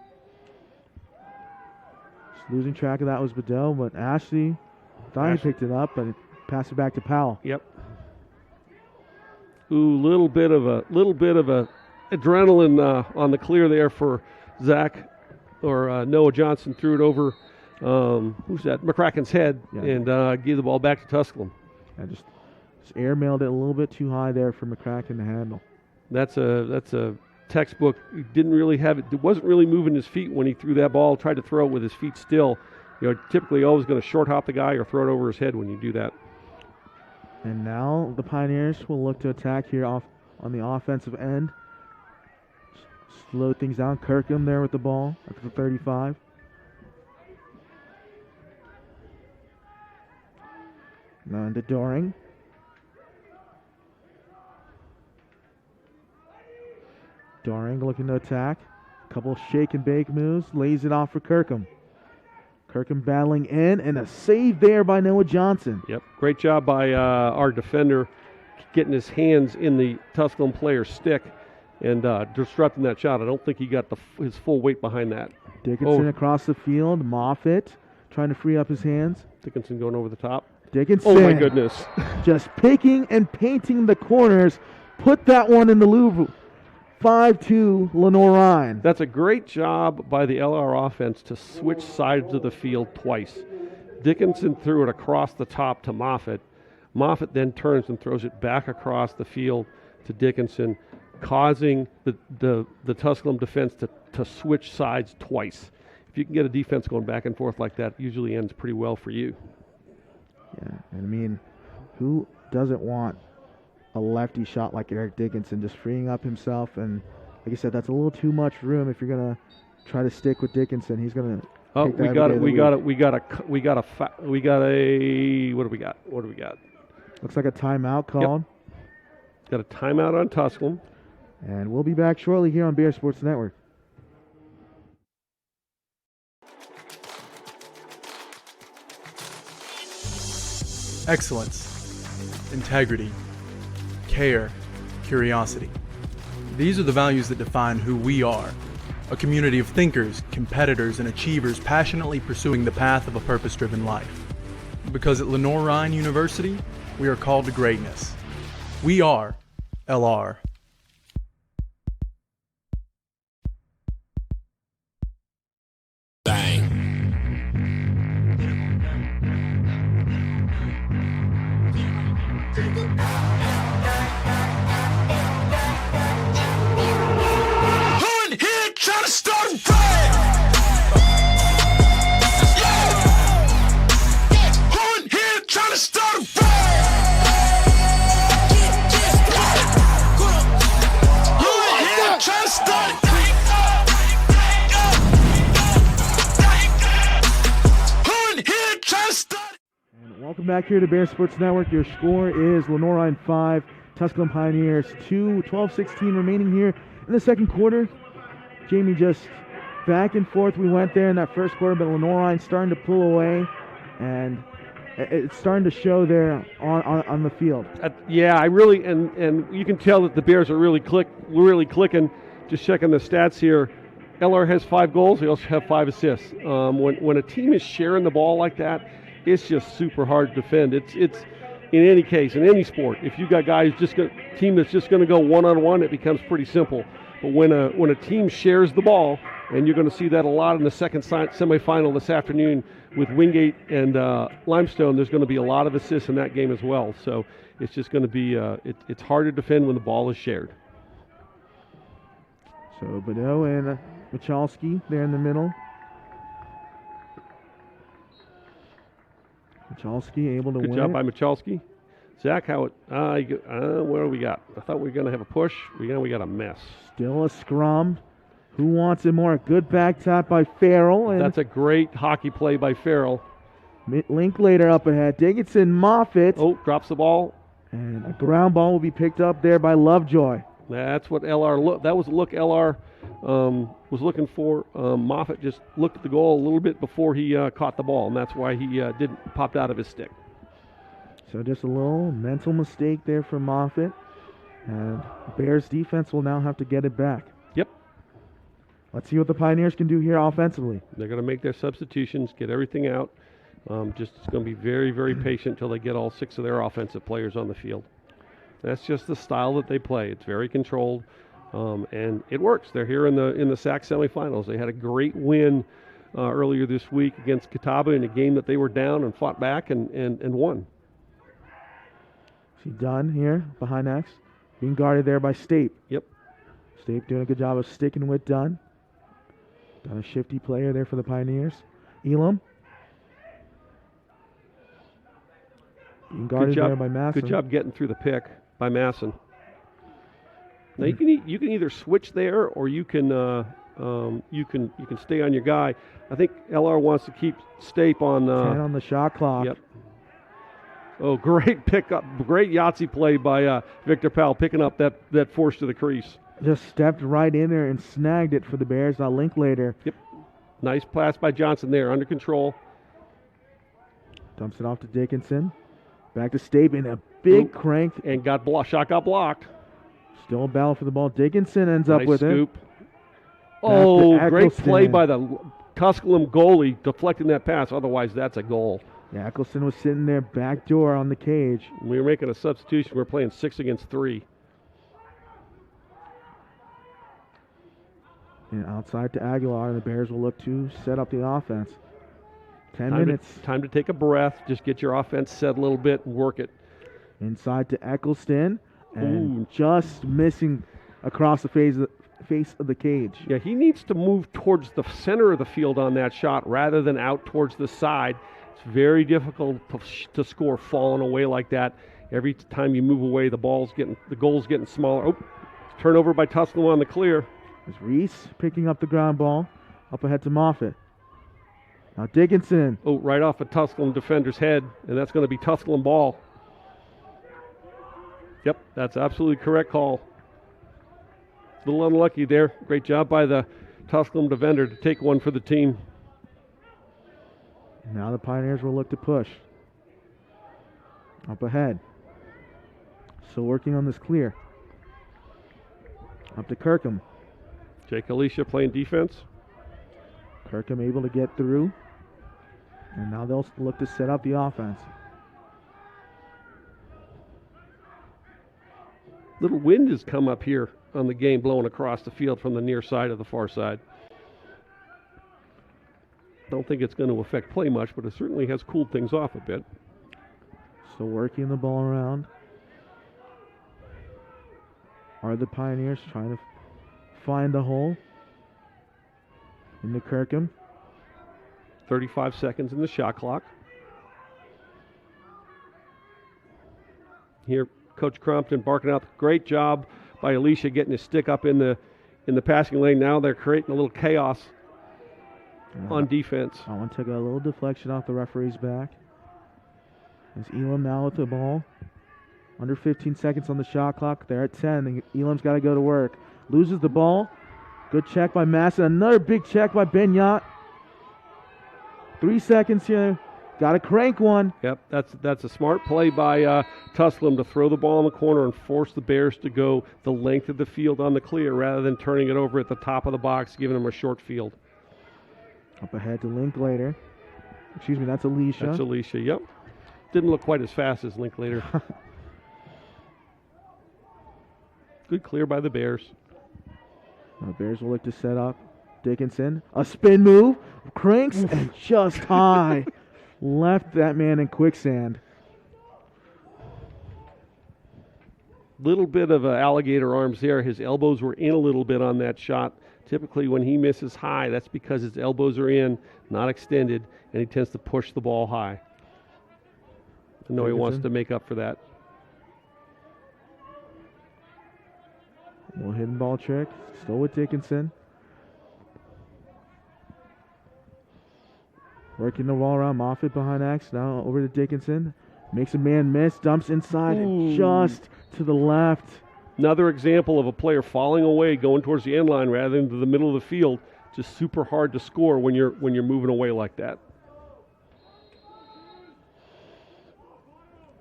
losing track of that was Bedeau, but Ashley thought he picked it up, but it passed it back to Powell. Yep. Little bit of a adrenaline on the clear there for Zach, or Noah Johnson threw it over. Who's that? McCracken's head, and gave the ball back to Tusculum. Just airmailed it a little bit too high there for McCracken to handle. That's a textbook. He didn't really have it. Wasn't really moving his feet when he threw that ball. Tried to throw it with his feet still. Typically always going to short hop the guy or throw it over his head when you do that. And now the Pioneers will look to attack here off on the offensive end. Slow things down. Kirkham there with the ball at the 35. Now into Doring. Doring looking to attack. A couple of shake and bake moves. Lays it off for Kirkham. Kirkham battling in, and a save there by Noah Johnson. Yep, great job by our defender getting his hands in the Tusculum player's stick and disrupting that shot. I don't think he got his full weight behind that. Dickinson across the field. Moffitt trying to free up his hands. Dickinson going over the top. Dickinson. Oh, my goodness. Just picking and painting the corners. Put that one in the Louvre. 5-2 Lenoir-Rhyne. That's a great job by the LR offense to switch sides of the field twice. Dickinson threw it across the top to Moffitt. Moffitt then turns and throws it back across the field to Dickinson, causing the Tusculum defense to switch sides twice. If you can get a defense going back and forth like that, it usually ends pretty well for you. Yeah, and I mean, who doesn't want a lefty shot like Eric Dickinson, just freeing up himself? And like I said, that's a little too much room if you're gonna try to stick with Dickinson. He's gonna. We got a. What do we got? Looks like a timeout called. Yep. Got a timeout on Tusculum. And we'll be back shortly here on Bear Sports Network. Excellence, integrity, care, curiosity. These are the values that define who we are. A community of thinkers, competitors, and achievers passionately pursuing the path of a purpose-driven life. Because at Lenoir-Rhyne University, we are called to greatness. We are LR. Try back here to Bear Sports Network. Your score is Lenoir-Rhyne 5, Tusculum Pioneers 2, 12-16 remaining here in the second quarter. Jamie, just back and forth we went there in that first quarter, but Lenoir-Rhyne starting to pull away, and it's starting to show there on the field. Yeah, I really, and you can tell that the Bears are really clicking. Just checking the stats here. LR has 5 goals. They also have 5 assists. When a team is sharing the ball like that, it's just super hard to defend. It's in any case, in any sport, if you got guys team that's just going to go one-on-one, it becomes pretty simple. But when a team shares the ball, and you're going to see that a lot in the second semifinal this afternoon with Wingate and Limestone, there's going to be a lot of assists in that game as well. So it's just going to be it's hard to defend when the ball is shared. So Badeau and Michalski there in the middle. Michalski able to win. Good job by Michalski. Zach, what do we got? I thought we were going to have a push. We got a mess. Still a scrum. Who wants it more? A good back tap by Farrell. And that's a great hockey play by Farrell. Linklater up ahead. Dickinson, Moffitt. Oh, drops the ball. And a ground ball will be picked up there by Lovejoy. That's what LR that was a look LR was looking for. Moffitt just looked at the goal a little bit before he caught the ball, and that's why he popped out of his stick. So just a little mental mistake there for Moffitt. And Bears defense will now have to get it back. Yep. Let's see what the Pioneers can do here offensively. They're going to make their substitutions, get everything out. It's going to be very, very patient until they get all 6 of their offensive players on the field. That's just the style that they play. It's very controlled, and it works. They're here in the SAC semifinals. They had a great win earlier this week against Catawba in a game that they were down and fought back and won. See Dunn here behind X, being guarded there by Stape. Yep. Stape doing a good job of sticking with Dunn. Dunn a shifty player there for the Pioneers. Elam. Being guarded there by Masson. Good job getting through the pick by Masson. Now you can either switch there or you can stay on your guy. I think LR wants to keep Stape on 10 on the shot clock. Yep. Oh, great pickup, great Yahtzee play by Victor Powell, picking up that force to the crease. Just stepped right in there and snagged it for the Bears. Now Linklater. Yep. Nice pass by Johnson there, under control. Dumps it off to Dickinson. Back to Stape in a big crank. And shot got blocked. Still a battle for the ball. Dickinson ends up with scoop. it. Oh, great play by the Tusculum goalie deflecting that pass. Otherwise, that's a goal. Yeah, Eccleston was sitting there back door on the cage. We were making a substitution. We're playing 6 against 3. And outside to Aguilar, and the Bears will look to set up the offense. 10 minutes. Time to take a breath. Just get your offense set a little bit and work it. Inside to Eccleston, and just missing across the face of the cage. Yeah, he needs to move towards the center of the field on that shot rather than out towards the side. It's very difficult to score falling away like that. Every time you move away, the goal's getting smaller. Oh, turnover by Tusculum on the clear. There's Reese picking up the ground ball up ahead to Moffitt. Now Dickinson. Oh, right off a Tusculum defender's head, and that's going to be Tusculum ball. Yep, that's absolutely correct call. A little unlucky there. Great job by the Tusculum defender to take one for the team. Now the Pioneers will look to push. Up ahead. Still working on this clear. Up to Kirkham. Jake Alicia playing defense. Kirkham able to get through. And now they'll look to set up the offense. Little wind has come up here on the game, blowing across the field from the near side of the far side. Don't think it's going to affect play much, but it certainly has cooled things off a bit. Still working the ball around. Are the Pioneers trying to find the hole? Into Kirkham. 35 seconds in the shot clock. Here, Coach Crompton barking out. Great job by Alicia getting his stick up in the passing lane. Now they're creating a little chaos on defense. That one took a little deflection off the referee's back. There's Elam now with the ball. Under 15 seconds on the shot clock. They're at 10. Elam's got to go to work. Loses the ball. Good check by Masson. Another big check by Benyat. 3 seconds here. Got to crank one. Yep, that's a smart play by Tusculum to throw the ball in the corner and force the Bears to go the length of the field on the clear rather than turning it over at the top of the box, giving them a short field. Up ahead to Linklater. Excuse me, that's Alicia. That's Alicia, yep. Didn't look quite as fast as Linklater. Good clear by the Bears. The Bears will look to set up. Dickinson, a spin move, cranks and just high. Left that man in quicksand. Little bit of alligator arms there. His elbows were in a little bit on that shot. Typically when he misses high, that's because his elbows are in, not extended, and he tends to push the ball high. I know he wants to make up for that. Little hidden ball trick. Still with Dickinson. Working the ball around Moffitt behind X. Now over to Dickinson. Makes a man miss. Dumps inside and just to the left. Another example of a player falling away, going towards the end line rather than to the middle of the field. Just super hard to score when you're moving away like that.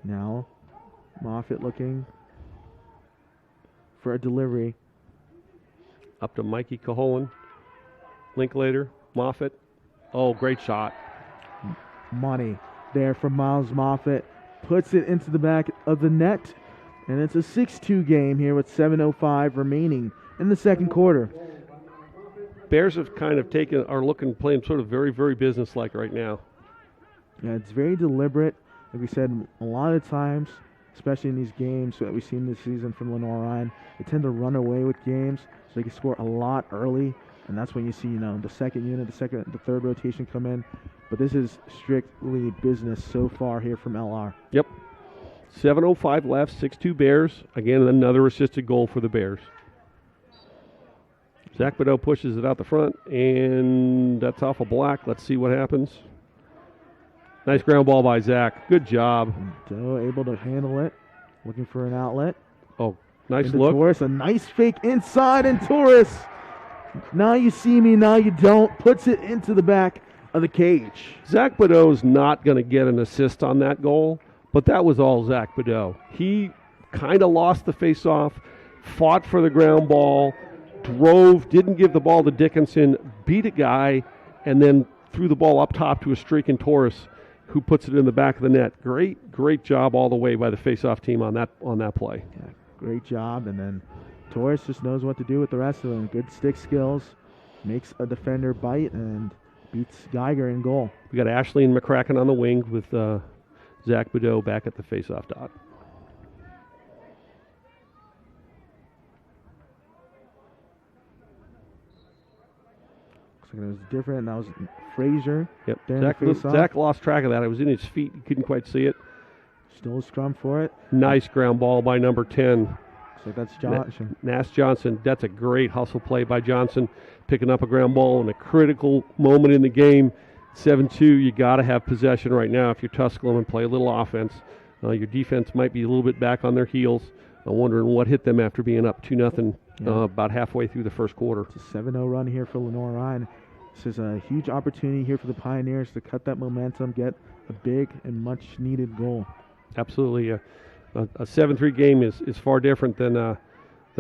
Now Moffitt looking for a delivery. Up to Mikey Caholen. Linklater. Moffitt. Oh, great shot. Money there from Miles Moffitt. Puts it into the back of the net. And it's a 6-2 game here with 7:05 remaining in the second quarter. Bears have kind of playing sort of very, very businesslike right now. Yeah, it's very deliberate. Like we said, a lot of times, especially in these games that we've seen this season from Lenoir-Rhyne, they tend to run away with games, so they can score a lot early. And that's when you see, the second unit, the third rotation come in. But this is strictly business so far here from LR. Yep. 7:05 left, 6-2 Bears. Again, another assisted goal for the Bears. Zach Badeau pushes it out the front, and that's off of Black. Let's see what happens. Nice ground ball by Zach. Good job. Badeau able to handle it. Looking for an outlet. Oh, nice Into look. Torres, a nice fake inside, and Torres. Now you see me, now you don't. Puts it into the back of the cage. Zach Badeau's not going to get an assist on that goal, but that was all Zach Badeau. He kind of lost the face-off, fought for the ground ball, drove, didn't give the ball to Dickinson, beat a guy, and then threw the ball up top to a streaking Torres, who puts it in the back of the net. Great job all the way by the face-off team on that play. Yeah, great job, and then Torres just knows what to do with the rest of them. Good stick skills, makes a defender bite, and beats Geiger in goal. We got Ashley and McCracken on the wing with Zach Badeau back at the face-off dot. Looks like it was different. That was Frazier. Yep. There in the face-off. Zach lost track of that. It was in his feet. He couldn't quite see it. Still a scrum for it. Nice ground ball by number 10. So that's Johnson. Nash Johnson. That's a great hustle play by Johnson, picking up a ground ball in a critical moment in the game. 7-2, you got to have possession right now if you're Tusculum and play a little offense. Your defense might be a little bit back on their heels. I'm wondering what hit them after being up 2-0 about halfway through the first quarter. It's a 7-0 run here for Lenoir-Rhyne. This is a huge opportunity here for the Pioneers to cut that momentum, get a big and much-needed goal. Absolutely. A 7-3 game is far different than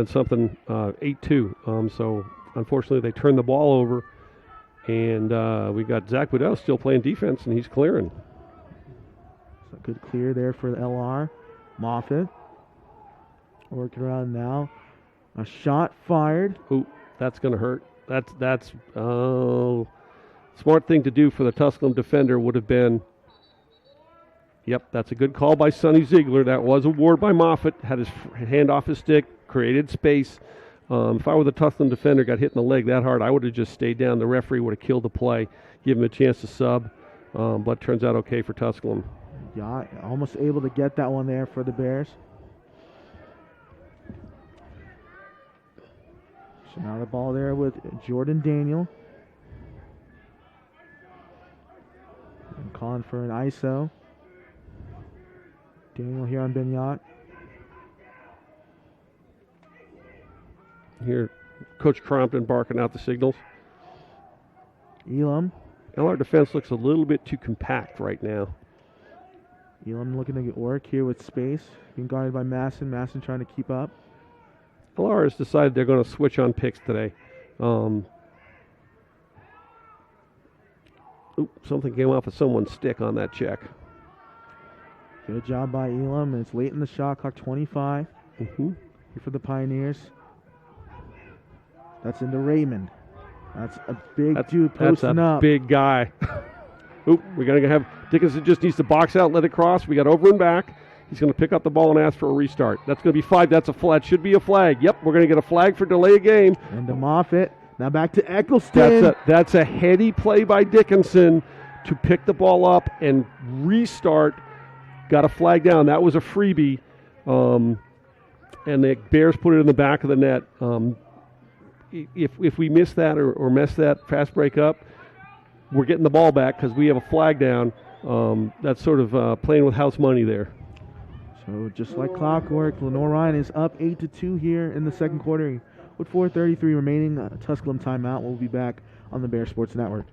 something 8-2. So, unfortunately, they turned the ball over, and we got Zach Badeau still playing defense, and he's clearing. So good clear there for the LR. Moffitt working around now. A shot fired. Ooh, that's going to hurt. That's smart thing to do for the Tusculum defender would have been. Yep, that's a good call by Sonny Ziegler. That was a ward by Moffitt. Had his hand off his stick, created space. If I were the Tusculum defender, got hit in the leg that hard, I would have just stayed down. The referee would have killed the play, give him a chance to sub. But turns out okay for Tusculum. Yeah, almost able to get that one there for the Bears. So now the ball there with Jordan Daniel. And calling for an ISO. Daniel here on Benyat. Here, Coach Crompton barking out the signals. Elam. LR defense looks a little bit too compact right now. Elam looking to get work here with space. Being guarded by Masson. Masson trying to keep up. LR has decided they're going to switch on picks today. Something came off of someone's stick on that check. Good job by Elam. And it's late in the shot clock, 25. Mm-hmm. Here for the Pioneers. That's into Raymond. That's a big dude posting that's a up. Big guy. We're going to have Dickinson just needs to box out, let it cross. We got over and back. He's going to pick up the ball and ask for a restart. That's going to be 5. That's a flag. Should be a flag. Yep, we're going to get a flag for delay of game. And to Moffitt. Now back to Eccleston. That's a heady play by Dickinson to pick the ball up and restart. Got a flag down. That was a freebie. And the Bears put it in the back of the net. If we miss that or mess that fast break up, we're getting the ball back because we have a flag down. That's sort of playing with house money there. So just like clockwork, Lenoir-Rhyne is up 8-2 here in the second quarter. With 4:33 remaining, Tusculum timeout. We'll be back on the Bear Sports Network.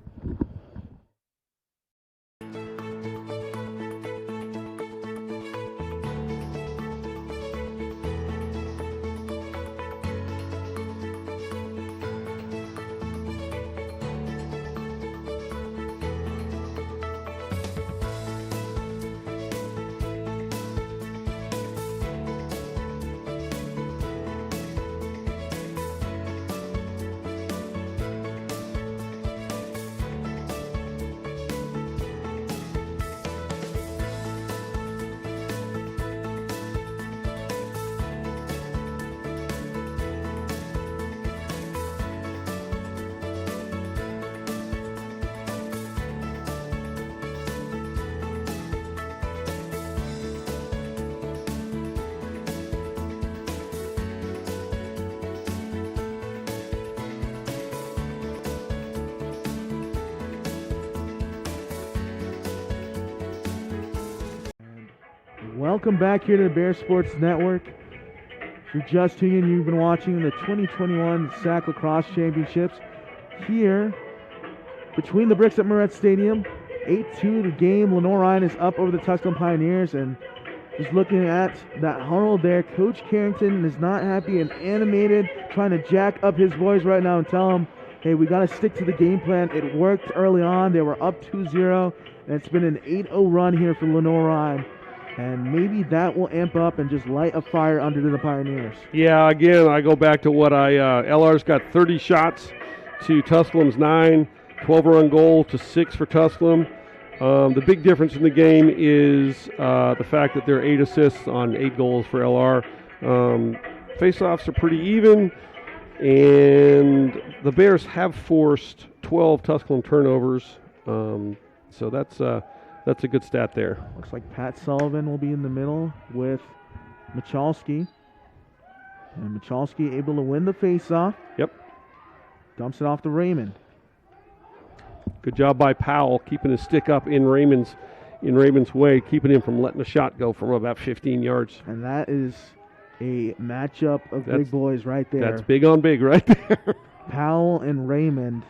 Welcome back here to the Bear Sports Network. If you're just tuning in, you've been watching the 2021 SAC Lacrosse Championships here between the bricks at Moretz Stadium. 8-2 the game. Lenoir-Rhyne is up over the Tusculum Pioneers, and just looking at that huddle there, Coach Carrington is not happy and animated, trying to jack up his boys right now and tell them, hey, we got to stick to the game plan. It worked early on. They were up 2-0, and it's been an 8-0 run here for Lenoir-Rhyne. And maybe that will amp up and just light a fire under the Pioneers. Yeah, again, I go back to what LR's got 30 shots to Tusculum's 9, 12-run goal to 6 for Tusculum. The big difference in the game is the fact that there are 8 assists on 8 goals for LR. Face-offs are pretty even, and the Bears have forced 12 Tusculum turnovers, so that's a good stat there. Looks like Pat Sullivan will be in the middle with Michalski. And Michalski able to win the face-off. Yep. Dumps it off to Raymond. Good job by Powell, keeping his stick up in Raymond's way, keeping him from letting the shot go from about 15 yards. And that is a matchup of big boys right there. That's big on big right there. Powell and Raymond.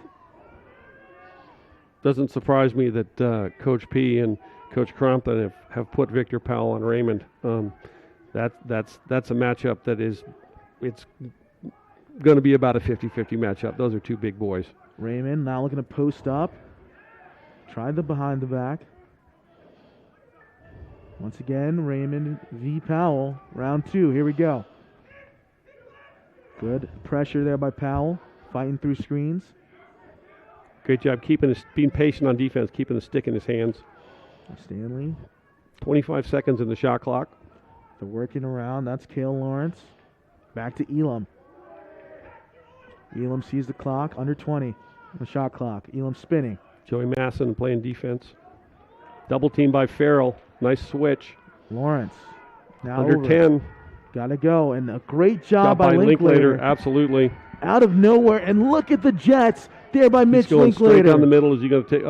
Doesn't surprise me that Coach P and Coach Crompton have put Victor Powell on Raymond. That's a matchup it's going to be about a 50-50 matchup. Those are two big boys. Raymond now looking to post up. Tried the behind the back. Once again, Raymond v. Powell. Round 2. Here we go. Good pressure there by Powell. Fighting through screens. Great job being patient on defense, keeping the stick in his hands. Stanley. 25 seconds in the shot clock. They're working around. That's Cale Lawrence. Back to Elam. Elam sees the clock. Under 20. The shot clock. Elam spinning. Joey Masson playing defense. Double team by Farrell. Nice switch. Lawrence. Now under over. 10. Gotta go. And a great job by Linklater. Absolutely. Out of nowhere. And look at the Jets. There by Mitch He's going Linklater. Straight down the middle. Is he going to take?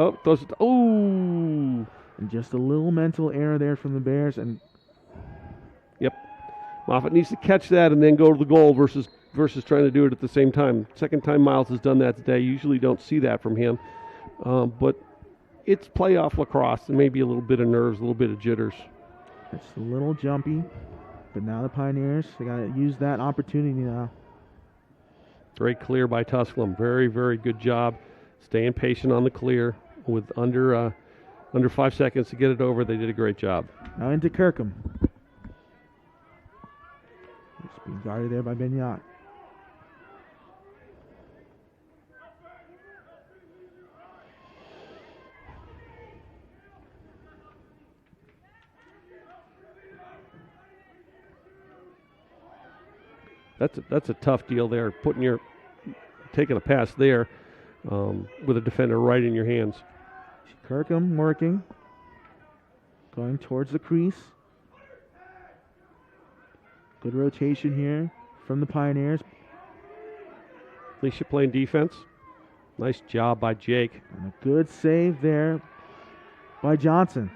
Oh, and just a little mental error there from the Bears, and Yep. Moffitt needs to catch that and then go to the goal versus trying to do it at the same time. Second time Miles has done that today. Usually don't see that from him. But it's playoff lacrosse and maybe a little bit of nerves, a little bit of jitters. It's a little jumpy, but now the Pioneers, they got to use that opportunity now. Great clear by Tusculum. Very, very good job staying patient on the clear with under 5 seconds to get it over. They did a great job. Now into Kirkham. It's being guarded there by Benyat. That's a tough deal there. Taking a pass there with a defender right in your hands. Kirkham working, going towards the crease. Good rotation here from the Pioneers. Alicia playing defense. Nice job by Jake. And a good save there by Johnson.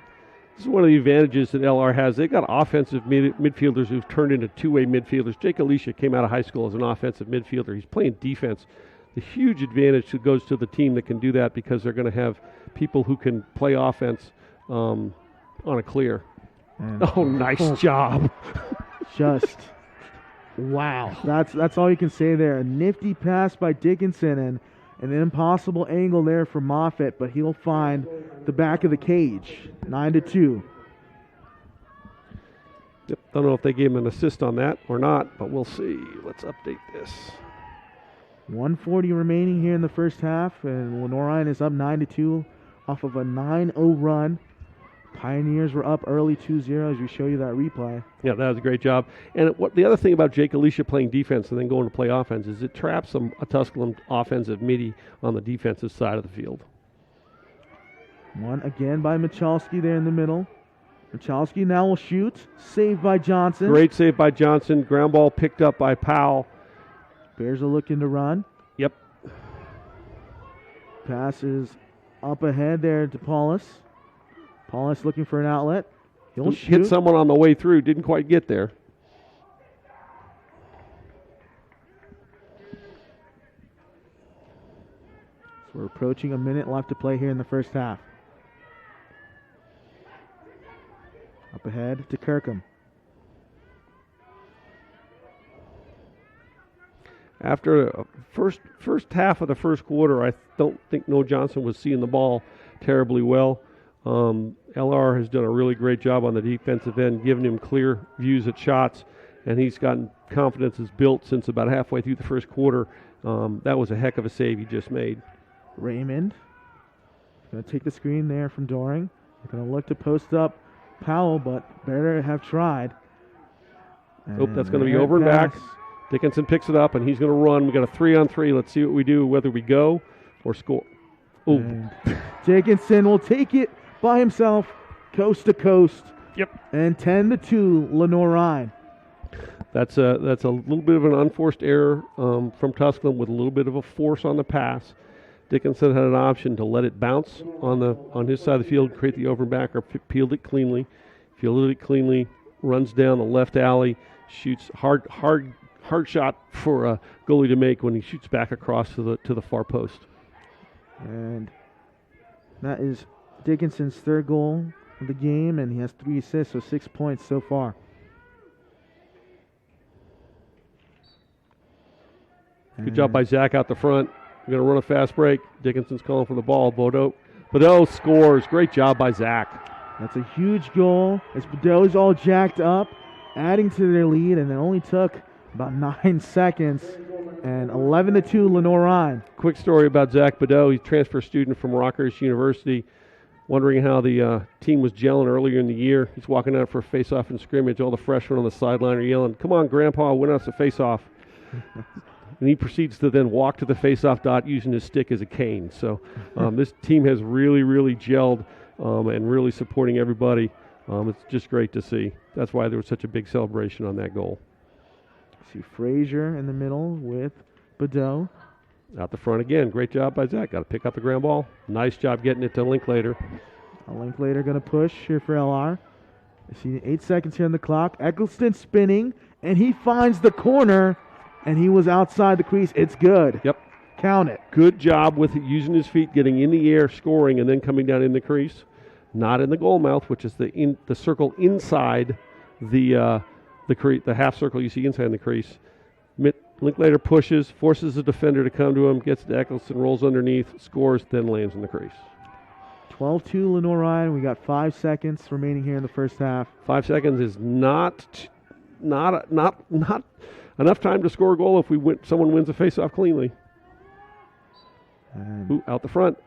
This is one of the advantages that LR has. They've got offensive midfielders who've turned into two-way midfielders. Jake Alicia came out of high school as an offensive midfielder. He's playing defense. The huge advantage that goes to the team that can do that because they're going to have people who can play offense on a clear. And nice job. Just wow. That's all you can say there. A nifty pass by Dickinson and an impossible angle there for Moffitt, but he'll find the back of the cage. 9-2. Yep, don't know if they gave him an assist on that or not, but we'll see. Let's update this. 1:40 remaining here in the first half, and Lenoir-Rhyne is up 9-2 off of a 9-0 run. Pioneers were up early 2-0 as we show you that replay. Yeah, that was a great job. And the other thing about Jake Alicia playing defense and then going to play offense is it traps a Tusculum offensive midi on the defensive side of the field. One again by Michalski there in the middle. Michalski now will shoot. Saved by Johnson. Great save by Johnson. Ground ball picked up by Powell. Bears are looking to run. Yep. Pass is up ahead there to Paulus. Paulus looking for an outlet. He'll shoot. Hit someone on the way through. Didn't quite get there. So we're approaching a minute left to play here in the first half. Up ahead to Kirkham. After a first half of the first quarter, I don't think Noah Johnson was seeing the ball terribly well. LR has done a really great job on the defensive end, giving him clear views at shots, and he's gotten confidence is built since about halfway through the first quarter. That was a heck of a save he just made. Raymond going to take the screen there from Doring. They're going to look to post up Powell, but better have tried. Nope, that's going to be over and back. Dickinson picks it up, and he's going to run. We got a 3-on-3. Let's see what we do, whether we go or score. Ooh. Dickinson will take it by himself, coast to coast. Yep. And 10-2, Lenoir-Rhyne. That's a little bit of an unforced error from Tusculum with a little bit of a force on the pass. Dickinson had an option to let it bounce on his side of the field, create the over and back, or fielded it cleanly. Fielded it cleanly, runs down the left alley, shoots hard shot for a goalie to make when he shoots back across to the far post. And that is Dickinson's third goal of the game, and he has 3 assists, so 6 points so far. Good job by Zach out the front. We're going to run a fast break. Dickinson's calling for the ball. Badeau scores. Great job by Zach. That's a huge goal as Badeau's all jacked up, adding to their lead, and it only took about 9 seconds. And 11-2, Lenoir-Rhyne. Quick story about Zach Badeau. He's a transfer student from Rockhurst University. Wondering how the team was gelling earlier in the year. He's walking out for a face-off in scrimmage. All the freshmen on the sideline are yelling, "Come on, Grandpa, win us a face-off." And he proceeds to then walk to the face-off dot using his stick as a cane. So this team has really, really gelled and really supporting everybody. It's just great to see. That's why there was such a big celebration on that goal. See Frazier in the middle with Badeau. Out the front again. Great job by Zach. Got to pick up the ground ball. Nice job getting it to Linklater. Linklater going to push here for LR. I see 8 seconds here on the clock. Eccleston spinning, and he finds the corner, and he was outside the crease. It's good. Yep. Count it. Good job with using his feet, getting in the air, scoring, and then coming down in the crease. Not in the goal mouth, which is the circle inside the half circle you see inside the crease. Linklater pushes, forces the defender to come to him, gets to Eccleston, rolls underneath, scores, then lands in the crease. 12-2 Lenoir-Rhyne. We got 5 seconds remaining here in the first half. 5 seconds is not enough time to score a goal if someone wins a face-off cleanly. And out the front.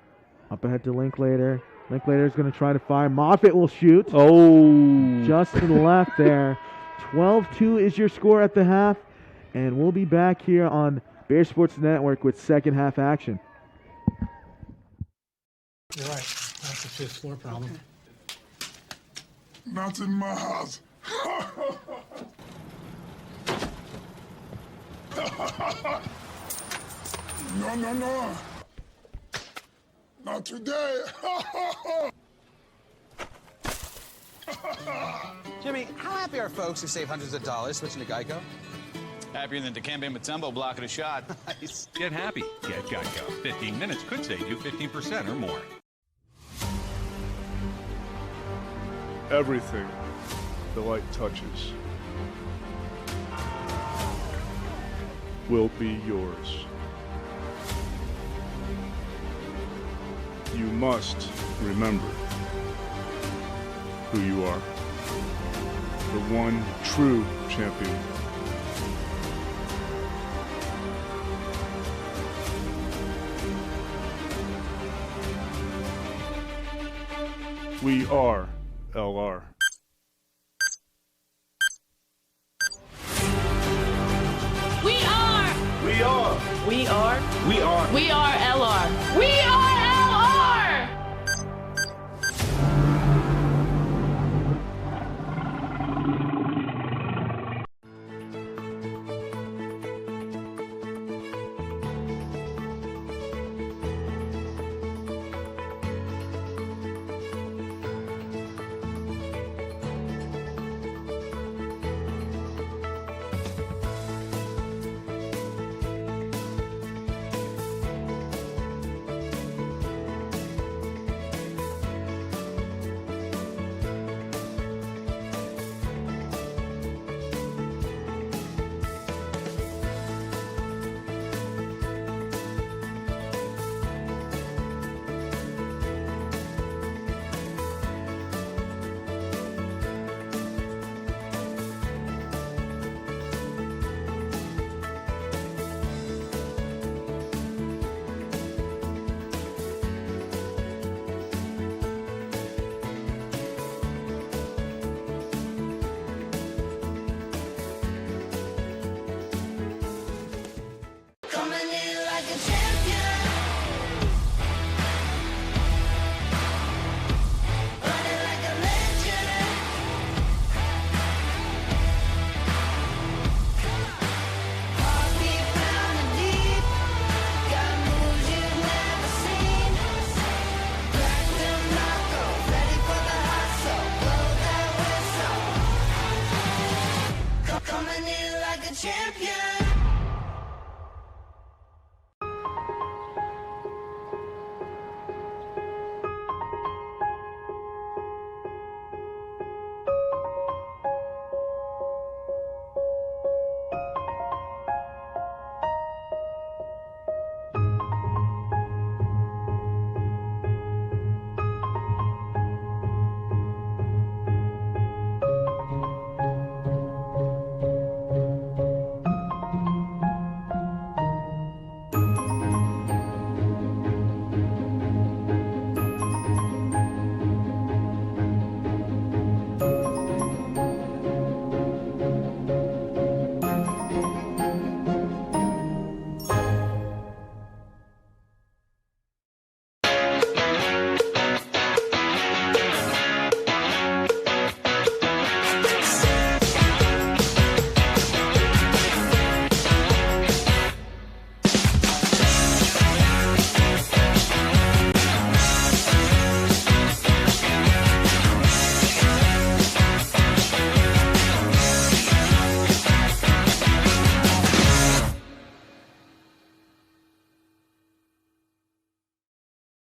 Up ahead to Linklater. Linklater's going to try to fire. Moffitt will shoot. Oh. Just to the left there. 12-2 is your score at the half. And we'll be back here on Bear Sports Network with second half action. You're right. That's a fifth floor problem. Not in my house. No. Not today. Jimmy, how happy are folks who save hundreds of dollars switching to Geico? Happier than Dikembe Mutombo blocking a shot. Nice. Get happy. Get Geico. 15 minutes could save you 15% or more. Everything the light touches will be yours. You must remember who you are. The one true champion. We are LR. We are. We are. We are. We are. We are LR. We are LR.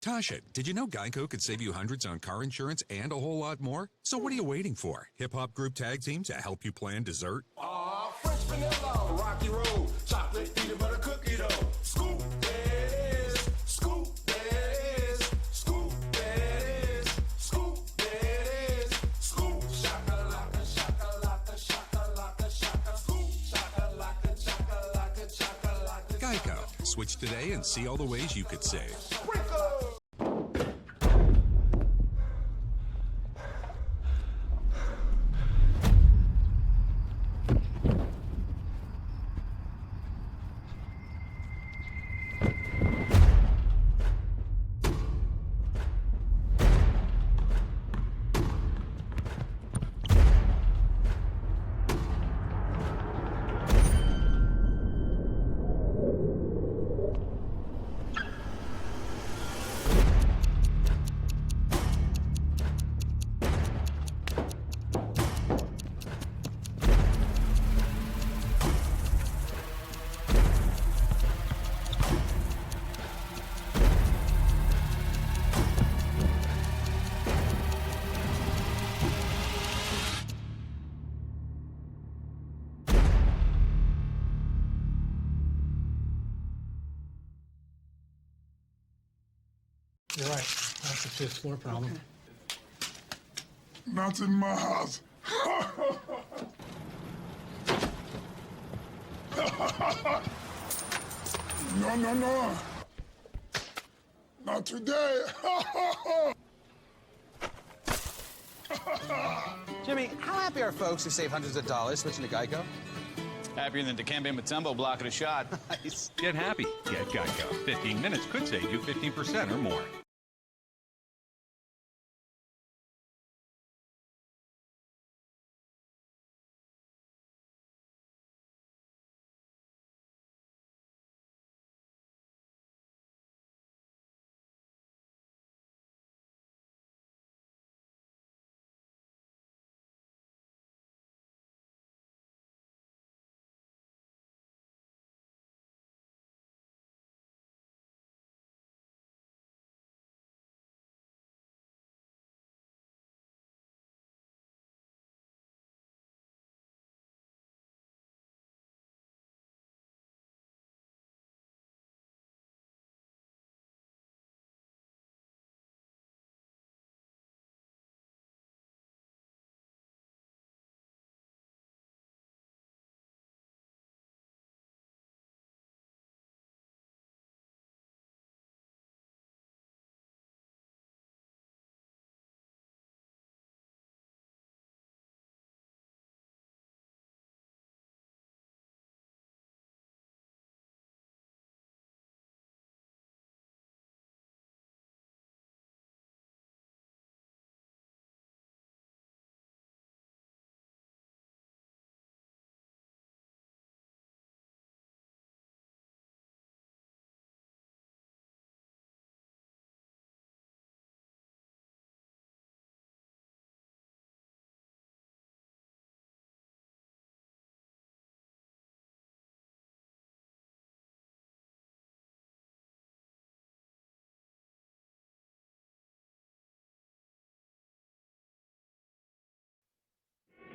Tasha, did you know Geico could save you hundreds on car insurance and a whole lot more? So what are you waiting for? Hip-hop group tag team to help you plan dessert? Fresh vanilla, rocky road, chocolate, peanut butter cookie dough. Scoop this, scoop this, scoop this, scoop this, scoop shakalaka, shakalaka, shakalaka, shaka, scoop shakalaka, shakalaka, shakalaka. Geico. Switch today and see all the ways you could save. You're right. That's a fifth floor problem. Not in my house. No, no, no. Not today. Jimmy, how happy are folks who save hundreds of dollars switching to Geico? Happier than Dikembe Mutombo blocking a shot. Nice. Get happy. Get Geico. 15 minutes could save you 15% or more.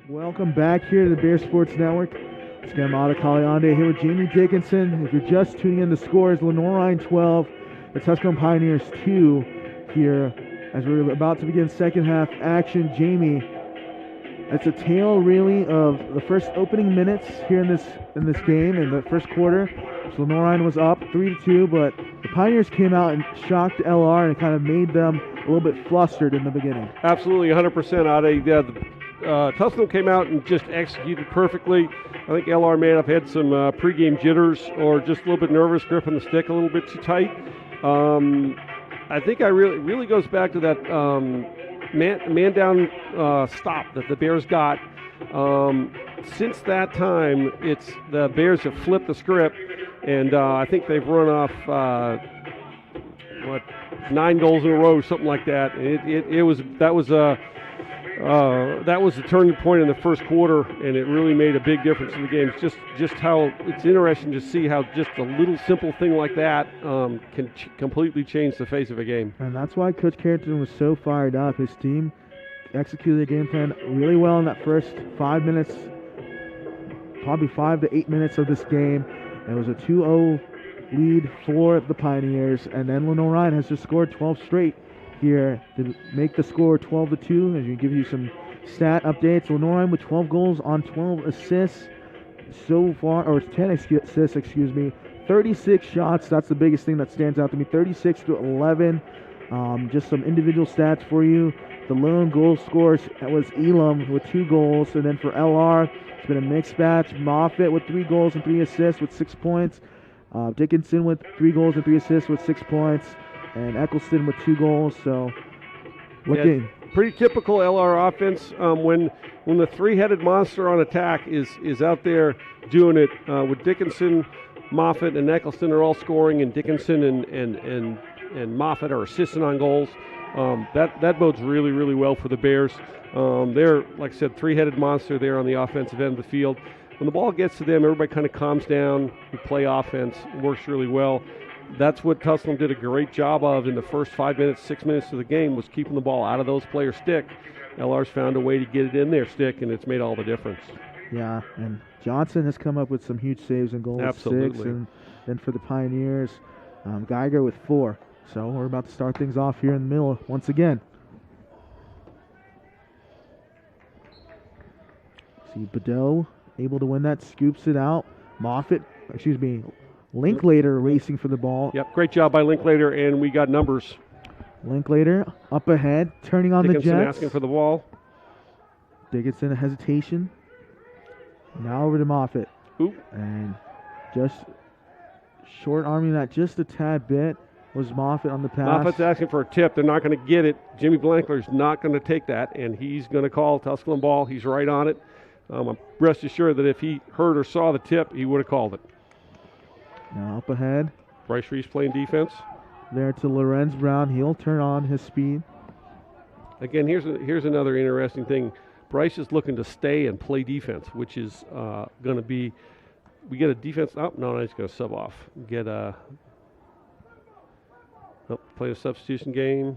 Welcome back here to the Bear Sports Network. It's Gamada Kaliande here with Jamie Dickinson. If you're just tuning in, the score is Lenoir-Rhyne 12, the Tusculum Pioneers 2 here as we're about to begin second half action. Jamie, it's a tale really of the first opening minutes here in this game in the first quarter. So Lenoir-Rhyne was up 3-2, but the Pioneers came out and shocked LR and kind of made them a little bit flustered in the beginning. Absolutely, 100%, Ade. Tusculum came out and just executed perfectly. I think LR may have had some pregame jitters or just a little bit nervous, gripping the stick a little bit too tight. I think really goes back to that man down stop that the Bears got. Since that time, the Bears have flipped the script, and I think they've run off 9 goals in a row, something like that. That was That was the turning point in the first quarter, and it really made a big difference in the game. It's just how it's interesting to see how just a little simple thing like that can completely change the face of a game. And that's why Coach Carrington was so fired up. His team executed the game plan really well in that first 5 minutes, probably 5 to 8 minutes of this game. It was a 2-0 lead for the Pioneers, and then Lenoir-Rhyne has just scored 12 straight here to make the score 12-2. As we give you some stat updates, Lenoir-Rhyne with 12 goals on 12 assists so far, or 10 assists, excuse me. 36 shots, that's the biggest thing that stands out to me. 36-11. Just some individual stats for you. The lone goal scorers was Elam with 2 goals, and then for LR, it's been a mixed match. Moffitt with 3 goals and 3 assists with 6 points. Dickinson with 3 goals and 3 assists with 6 points. And Eccleston with 2 goals. So, looking pretty typical LR offense. When the three-headed monster on attack is out there doing it, with Dickinson, Moffitt, and Eccleston are all scoring, and Dickinson and Moffitt are assisting on goals. That bodes really, really well for the Bears. They're, like I said, three-headed monster there on the offensive end of the field. When the ball gets to them, everybody kind of calms down and play offense. It works really well. That's what Tusculum did a great job of in the first 5 minutes, 6 minutes of the game, was keeping the ball out of those players' stick. LR's found a way to get it in their stick, and it's made all the difference. Yeah, and Johnson has come up with some huge saves and goals. Absolutely. 6, and then for the Pioneers, Geiger with 4. So we're about to start things off here in the middle once again. See Bedell able to win that, scoops it out. Linklater racing for the ball. Yep, great job by Linklater, and we got numbers. Linklater up ahead, turning on Dickinson the Jets. asking for the ball. Dickinson, a hesitation. Now over to Moffitt. Oop. And just short arming that just a tad bit was Moffitt on the pass. Moffitt's asking for a tip. They're not going to get it. Jimmy Blankler's not going to take that, and he's going to call Tusculum ball. He's right on it. I'm rest assured that if he heard or saw the tip, he would have called it. Now up ahead. Bryce Reese playing defense. There to Lorenz Brown. He'll turn on his speed. Again, here's another interesting thing. Bryce is looking to stay and play defense, which is going to be, we get a defense. Oh, no, he's going to sub off. Play a substitution game.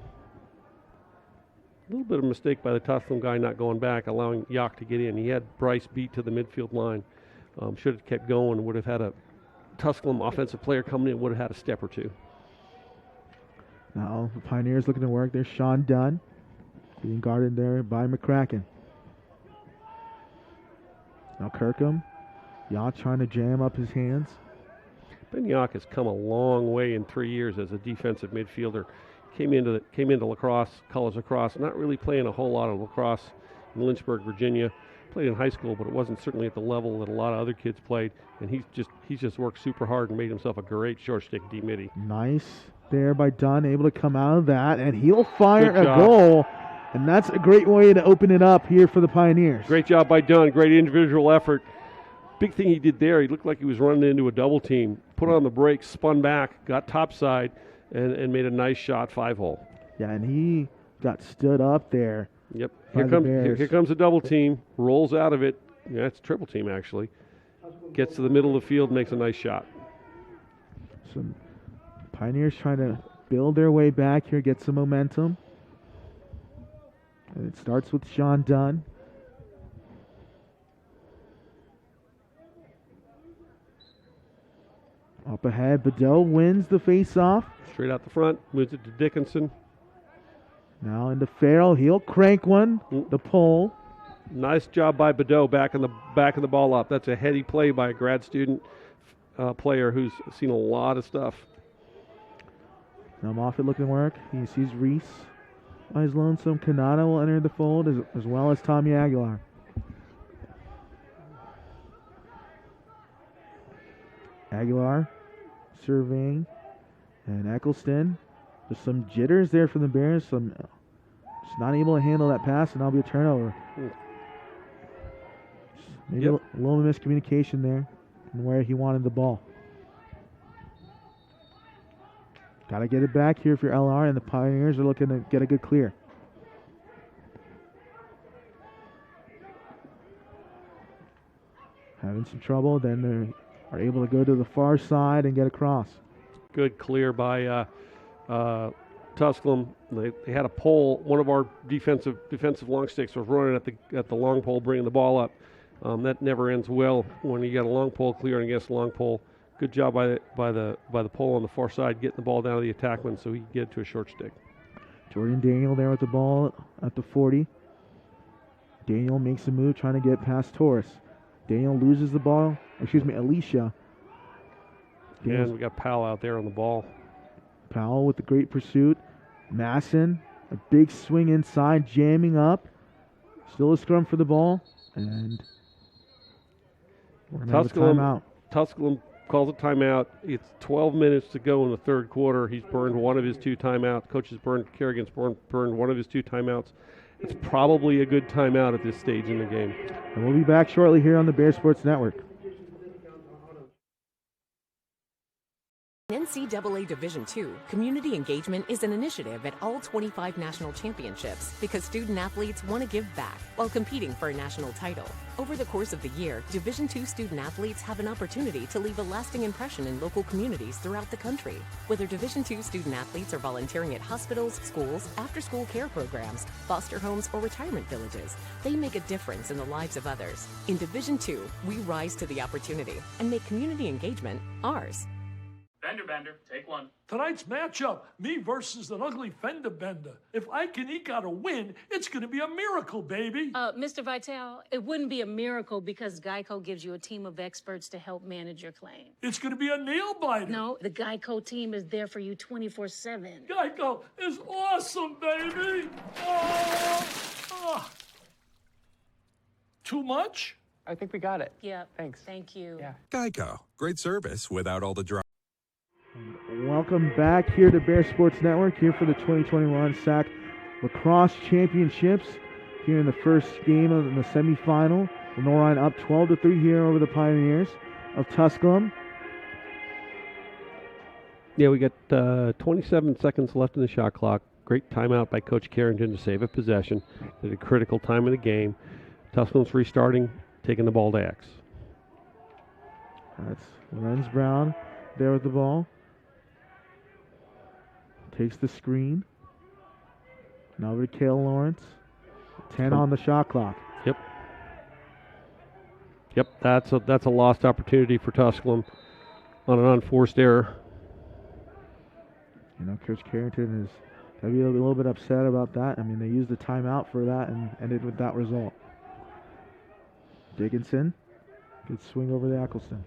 A little bit of a mistake by the Tusculum guy not going back, allowing Yock to get in. He had Bryce beat to the midfield line. Should have kept going. Would have had a Tusculum offensive player coming in, would have had a step or two. Now the Pioneers looking to work. There's Sean Dunn being guarded there by McCracken. Now Kirkham. Yacht trying to jam up his hands. Ben Yock has come a long way in 3 years as a defensive midfielder. Came into lacrosse, college lacrosse, not really playing a whole lot of lacrosse in Lynchburg, Virginia. Played in high school, but it wasn't certainly at the level that a lot of other kids played. And he's just worked super hard and made himself a great short stick D-midi. Nice there by Dunn, able to come out of that, and he'll fire a goal. And that's a great way to open it up here for the Pioneers. Great job by Dunn. Great individual effort. Big thing he did there, he looked like he was running into a double team. Put on the brakes, spun back, got topside, and made a nice shot 5-hole. Yeah, and he got stood up there. Yep. Here comes a double team, rolls out of it. Yeah, it's a triple team, actually. Gets to the middle of the field, makes a nice shot. Some Pioneers trying to build their way back here, get some momentum. And it starts with Sean Dunn. Up ahead, Bedell wins the face-off. Straight out the front, moves it to Dickinson. Now into Farrell, he'll crank one, the pole. Nice job by Bedell backing the ball up. That's a heady play by a grad student player who's seen a lot of stuff. Now Moffitt looking to work. He sees Reese. His lonesome Kanata will enter the fold as well as Tommy Aguilar. Aguilar surveying. And Eccleston. There's some jitters there for the Bears. Just not able to handle that pass, and that'll be a turnover. Maybe a little miscommunication there and where he wanted the ball. Got to get it back here for LR, and the Pioneers are looking to get a good clear. having some trouble. Then they are able to go to the far side and get across. Good clear by Tusculum. They had a pole. One of our defensive long sticks was running at the long pole, bringing the ball up. That never ends well when you got a long pole clearing against a long pole. Good job by the pole on the far side, getting the ball down to the attackman so he can get it to a short stick. Jordan Daniel there with the ball at the 40. Daniel makes a move trying to get past Torres. Daniel loses the ball. Alicia. And we got Powell out there on the ball. Powell with the great pursuit. Masson, a big swing inside, jamming up. Still a scrum for the ball. And we're going to have a timeout. Tusculum calls a timeout. It's 12 minutes to go in the third quarter. He's burned one of his 2 timeouts. Kerrigan's burned one of his 2 timeouts. It's probably a good timeout at this stage in the game. And we'll be back shortly here on the Bear Sports Network. NCAA Division II, community engagement is an initiative at all 25 national championships because student athletes want to give back while competing for a national title. Over the course of the year, Division II student athletes have an opportunity to leave a lasting impression in local communities throughout the country. Whether Division II student athletes are volunteering at hospitals, schools, after-school care programs, foster homes, or retirement villages, they make a difference in the lives of others. In Division II, we rise to the opportunity and make community engagement ours. Fender bender, take one. Tonight's matchup, me versus an ugly fender bender. If Ike and Ike got a win, it's going to be a miracle, baby. Mr. Vitale, it wouldn't be a miracle because Geico gives you a team of experts to help manage your claim. It's going to be a nail biter. No, the Geico team is there for you 24/7. Geico is awesome, baby. Too much? I think we got it. Yeah. Thanks. Thank you. Yeah. Geico. Great service without all the drama. Welcome back here to Bear Sports Network, here for the 2021 SAC Lacrosse Championships. Here in the first game of the semifinal, Lenoir-Rhyne up 12-3 here over the Pioneers of Tusculum. Yeah, we got 27 seconds left in the shot clock. Great timeout by Coach Carrington to save a possession at a critical time of the game. Tusculum's restarting, taking the ball to X. That's Lorenz Brown there with the ball. Takes the screen. Now over to Cale Lawrence. 10 on the shot clock. Yep, that's a lost opportunity for Tusculum on an unforced error. You know, Coach Carrington is maybe a little bit upset about that. I mean, they used the timeout for that and ended with that result. Dickinson, good swing over to Eccleston.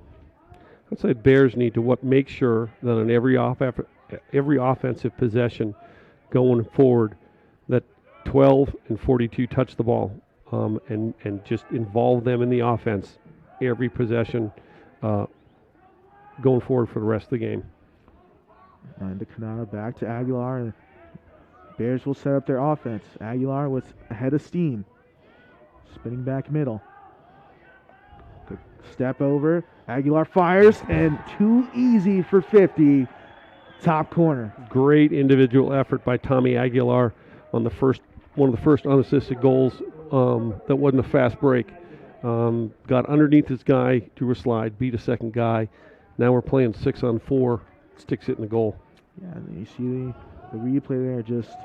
I'd say Bears need to make sure that on every offensive possession going forward that 12 and 42 touch the ball and just involve them in the offense every possession going forward for the rest of the game. And to Kanata, back to Aguilar. And Bears will set up their offense. Aguilar was ahead of steam. Spinning back middle. Good step over. Aguilar fires, and too easy for 50. Top corner. Great individual effort by Tommy Aguilar on one of the first unassisted goals. That wasn't a fast break. Got underneath his guy, drew a slide, beat a second guy. Now we're playing 6-on-4. Sticks it in the goal. Yeah, and you see the replay there, just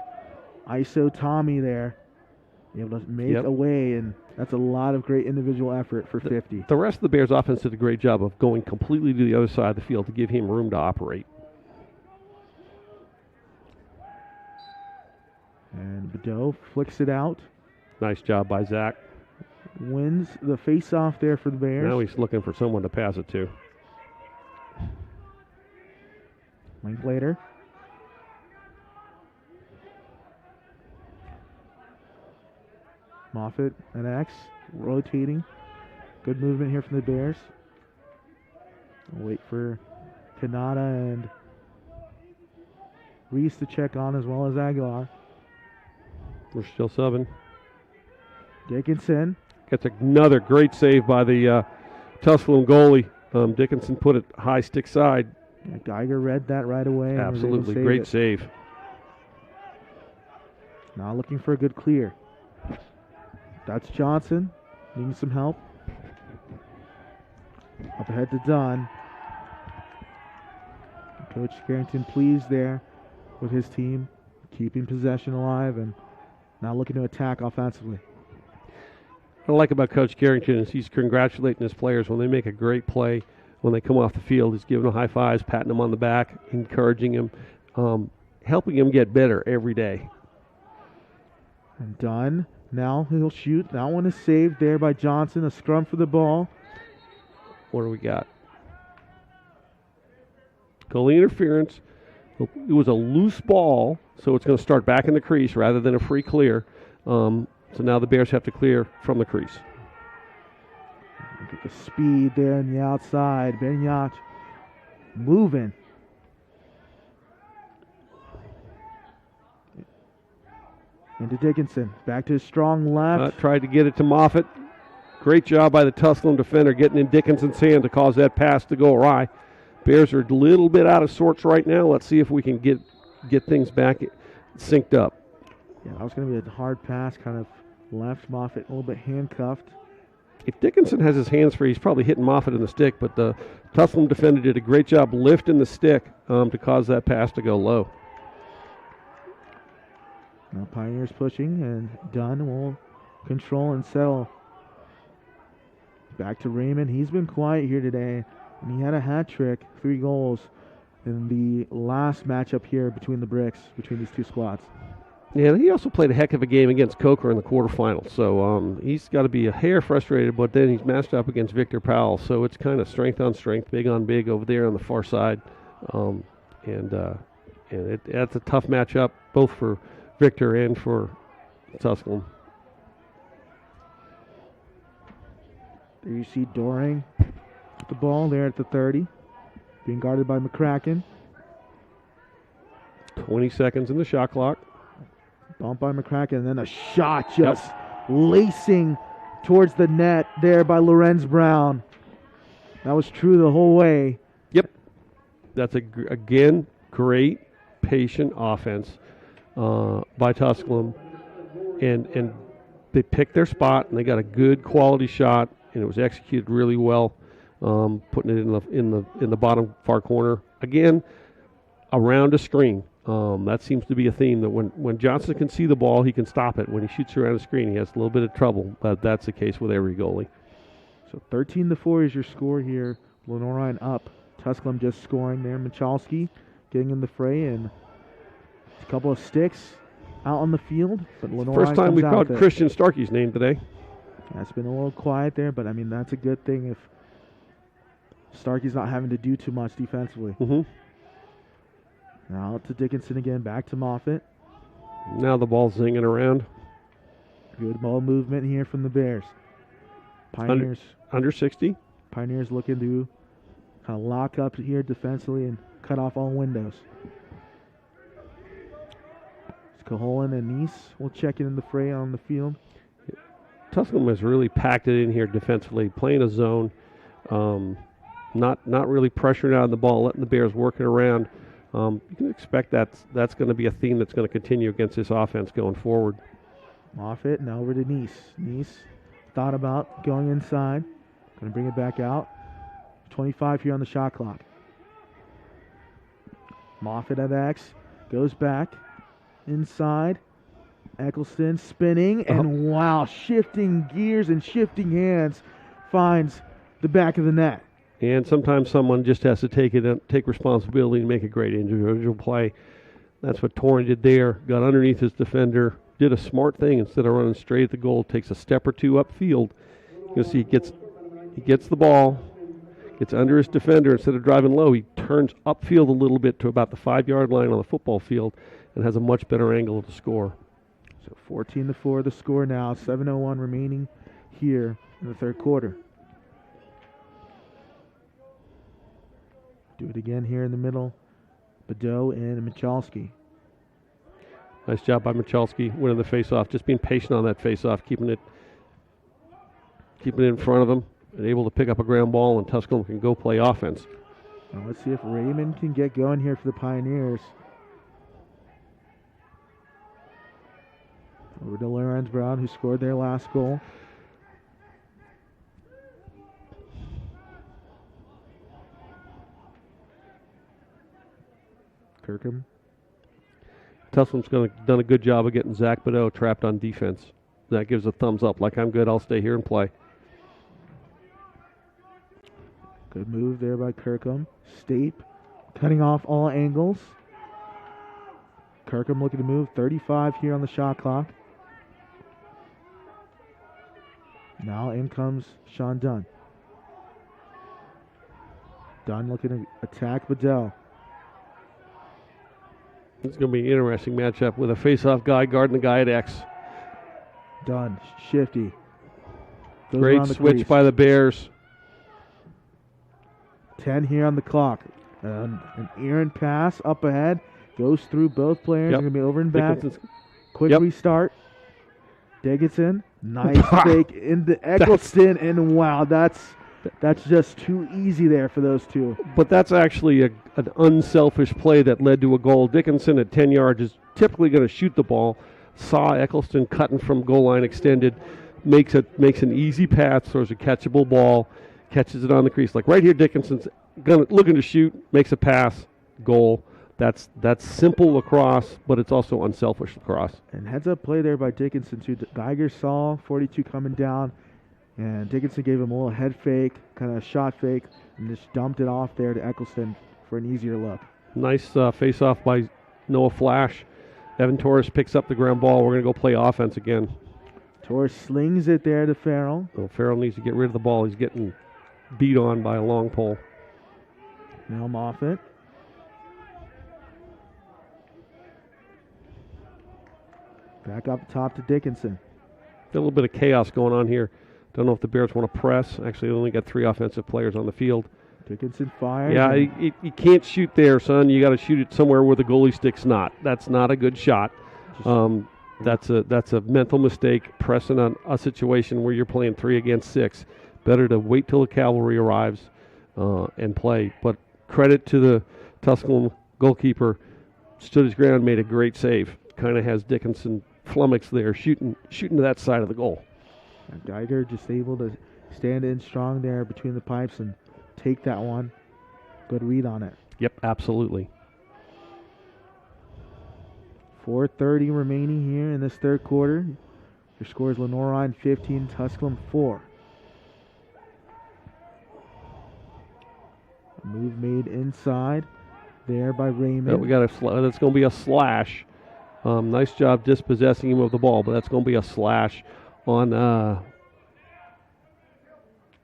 ISO Tommy there. Able to make a way, and that's a lot of great individual effort for 50. The rest of the Bears offense did a great job of going completely to the other side of the field to give him room to operate. And Bedeau flicks it out. Nice job by Zach. Wins the face-off there for the Bears. Now he's looking for someone to pass it to. Linklater. Moffitt and X rotating. Good movement here from the Bears. We'll wait for Kanata and Reese to check on, as well as Aguilar. We're still subbing. Dickinson. Gets another great save by the Tusculum goalie. Dickinson put it high stick side. Yeah, Geiger read that right away. Absolutely, great save. Now looking for a good clear. That's Johnson, needing some help. Up ahead to Dunn. Coach Carrington pleased there with his team, keeping possession alive and now looking to attack offensively. What I like about Coach Carrington is he's congratulating his players when they make a great play. When they come off the field, he's giving them high fives, patting them on the back, encouraging them, helping them get better every day. And Dunn, now he'll shoot. That one is saved there by Johnson. A scrum for the ball. What do we got? Goalie interference. It was a loose ball, so it's going to start back in the crease rather than a free clear. So now the Bears have to clear from the crease. Look at the speed there on the outside. Benyat moving. Into Dickinson. Back to his strong left. Tried to get it to Moffitt. Great job by the Tusculum defender getting in Dickinson's hand to cause that pass to go awry. Bears are a little bit out of sorts right now. Let's see if we can get things back synced up. Yeah, that was going to be a hard pass, kind of left Moffitt a little bit handcuffed. If Dickinson has his hands free, he's probably hitting Moffitt in the stick, but the Tusculum defender did a great job lifting the stick to cause that pass to go low. Now Pioneers pushing, and Dunn will control and settle. Back to Raymond. He's been quiet here today, and he had a hat trick, 3 goals in the last matchup here between the Bricks, between these two squads. Yeah, he also played a heck of a game against Coker in the quarterfinals, so he's got to be a hair frustrated, but then he's matched up against Victor Powell, so it's kind of strength on strength, big on big over there on the far side, and that's a tough matchup, both for Victor and for Tusculum. There you see Doring with the ball there at the 30, being guarded by McCracken. 20 seconds in the shot clock. Bump by McCracken, and then a shot just lacing towards the net there by Lorenz Brown. That was true the whole way. Yep. That's, again, great, patient offense by Tusculum. And they picked their spot, and they got a good quality shot, and it was executed really well, putting it in the bottom far corner. Again, around a screen. That seems to be a theme that when Johnson can see the ball, he can stop it. When he shoots around the screen, he has a little bit of trouble, but that's the case with every goalie. So 13-4 is your score here. Lenoir-Rhyne up. Tusculum just scoring there. Michalski getting in the fray, and a couple of sticks out on the field. But Lenoir-Rhyne first time we've called Christian Starkey's name today. Yeah, it's been a little quiet there, but I mean that's a good thing if Starkey's not having to do too much defensively. Mm-hmm. Now to Dickinson again, back to Moffitt. Now the ball's zinging around. Good ball movement here from the Bears. Pioneers under 60. Pioneers looking to kind of lock up here defensively and cut off all windows. Caholen and Nice will check in the fray on the field. Tusculum has really packed it in here defensively, playing a zone, not really pressuring out of the ball, letting the Bears work it around. You can expect that's going to be a theme that's going to continue against this offense going forward. Moffitt and over to Nice. Nice thought about going inside. Going to bring it back out. 25 here on the shot clock. Moffitt at X. Goes back. Inside. Eccleston spinning. And wow, shifting gears and shifting hands. Finds the back of the net. And sometimes someone just has to take responsibility and make a great individual play. That's what Torrin did there. Got underneath his defender. Did a smart thing. Instead of running straight at the goal, takes a step or two upfield. You see, he gets the ball, gets under his defender. Instead of driving low, he turns upfield a little bit to about the 5-yard line on the football field and has a much better angle to score. So 14-4 the score now. 7:01 remaining here in the third quarter. Do it again here in the middle. Badeau and Michalski. Nice job by Michalski winning the faceoff. Just being patient on that faceoff, keeping it in front of him, and able to pick up a ground ball, and Tusculum can go play offense. Now let's see if Raymond can get going here for the Pioneers. Over to Lorenz Brown, who scored their last goal. Kirkham. Tusculum's done a good job of getting Zach Badeau trapped on defense. That gives a thumbs up. Like, I'm good. I'll stay here and play. Good move there by Kirkham. Stape cutting off all angles. Kirkham looking to move. 35 here on the shot clock. Now in comes Sean Dunn. Dunn looking to attack Bedell. It's going to be an interesting matchup with a face-off guy guarding the guy at X. Dunn, shifty. Goes Great switch crease. by the Bears. 10 here on the clock. An errant pass up ahead. Goes through both players. Yep. Going to be over and back. Dickinson's- Quick Yep. restart. Dickinson. Nice fake into Eccleston. And wow, that's just too easy there for those two. But that's actually an unselfish play that led to a goal. Dickinson at 10 yards is typically going to shoot the ball. Saw Eccleston cutting from goal line extended. Makes an easy pass, throws a catchable ball, catches it on the crease. Like right here, Dickinson's looking to shoot, makes a pass, goal. That's simple lacrosse, but it's also unselfish lacrosse. And heads up play there by Dickinson too. Geiger saw 42 coming down, and Dickinson gave him a little head fake, kind of shot fake, and just dumped it off there to Eccleston for an easier look. Nice face-off by Noah Flash. Evan Torres picks up the ground ball. We're going to go play offense again. Torres slings it there to Farrell. Well, Farrell needs to get rid of the ball. He's getting beat on by a long pole. Now Moffitt. Back up top to Dickinson. Got a little bit of chaos going on here. Don't know if the Bears want to press. Actually, they only got 3 offensive players on the field. Dickinson fires. Yeah, you can't shoot there, son. You got to shoot it somewhere where the goalie stick's not. That's not a good shot. That's a mental mistake, pressing on a situation where you're playing 3 against 6. Better to wait till the cavalry arrives and play. But credit to the Tusculum goalkeeper. Stood his ground, made a great save. Kind of has Dickinson flummoxed there, shooting to that side of the goal. And Geiger just able to stand in strong there between the pipes and take that one. Good read on it. Yep, absolutely. 4:30 remaining here in this third quarter. Your score is Lenoir-Rhyne 15, Tusculum 4. A move made inside there by Raymond. Yeah, we got that's going to be a slash. Nice job dispossessing him of the ball, but that's going to be a slash on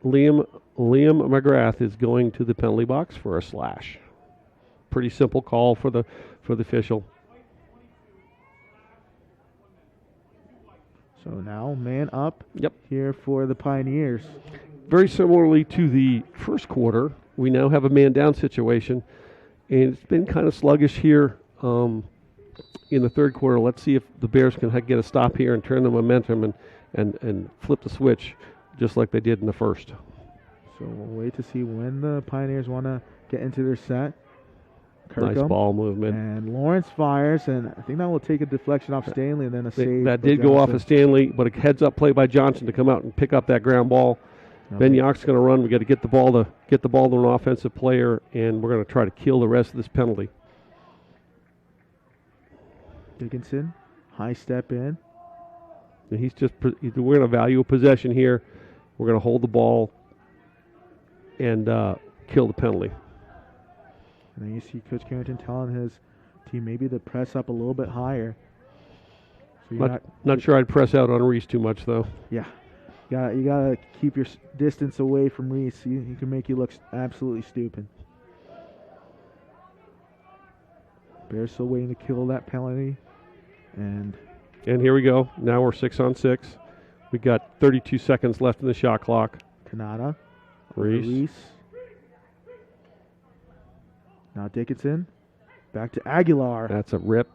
Liam McGrath is going to the penalty box for a slash. Pretty simple call for the official. So now man up Yep. here for the Pioneers. Very similarly to the first quarter, we now have a man down situation, and it's been kind of sluggish here in the third quarter. Let's see if the Bears can get a stop here and turn the momentum and flip the switch just like they did in the first. So we'll wait to see when the Pioneers want to get into their set. Kirkham, nice ball movement. And Lawrence fires, and I think that will take a deflection off Stanley and then a save. That by did go off Johnson. of Stanley, but a heads-up play by Johnson to come out and pick up that ground ball. Okay. Ben Yock's going to run. We got to get the ball to an offensive player, and we're going to try to kill the rest of this penalty. Dickinson, high step in. And we're going to value a possession here. We're going to hold the ball and kill the penalty. And then you see Coach Carrington telling his team maybe to press up a little bit higher. So you're Not sure I'd press out on Reese too much, though. Yeah. You gotta keep your distance away from Reese. He can make you look absolutely stupid. Bears still waiting to kill that penalty. And here we go. Now we're 6-on-6. We got 32 seconds left in the shot clock. Kanata. Reese. Now Dickinson. Back to Aguilar. That's a rip.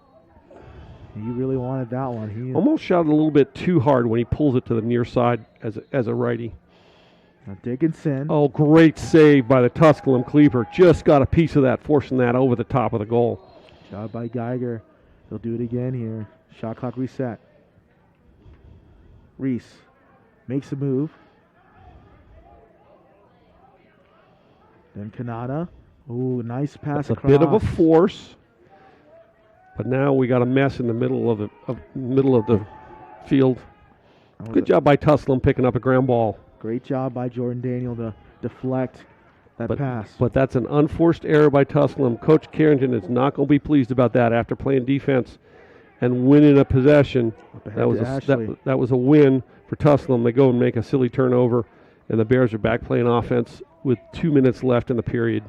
He really wanted that one. He almost shot it a little bit too hard when he pulls it to the near side as a righty. Now Dickinson. Oh, great save by the Tusculum Cleaver. Just got a piece of that, forcing that over the top of the goal. Job by Geiger. They'll do it again here. Shot clock reset. Reese makes a move. Then Kanata. Ooh, nice pass That's across. a bit of a force. But now we got a mess in the middle of the field. Good job by Tusculum picking up a ground ball. Great job by Jordan Daniel to deflect that pass. But that's an unforced error by Tusculum. Coach Carrington is not going to be pleased about that after playing defense and winning a possession. That was a win for Tusculum. They go and make a silly turnover, and the Bears are back playing offense with 2 minutes left in the period.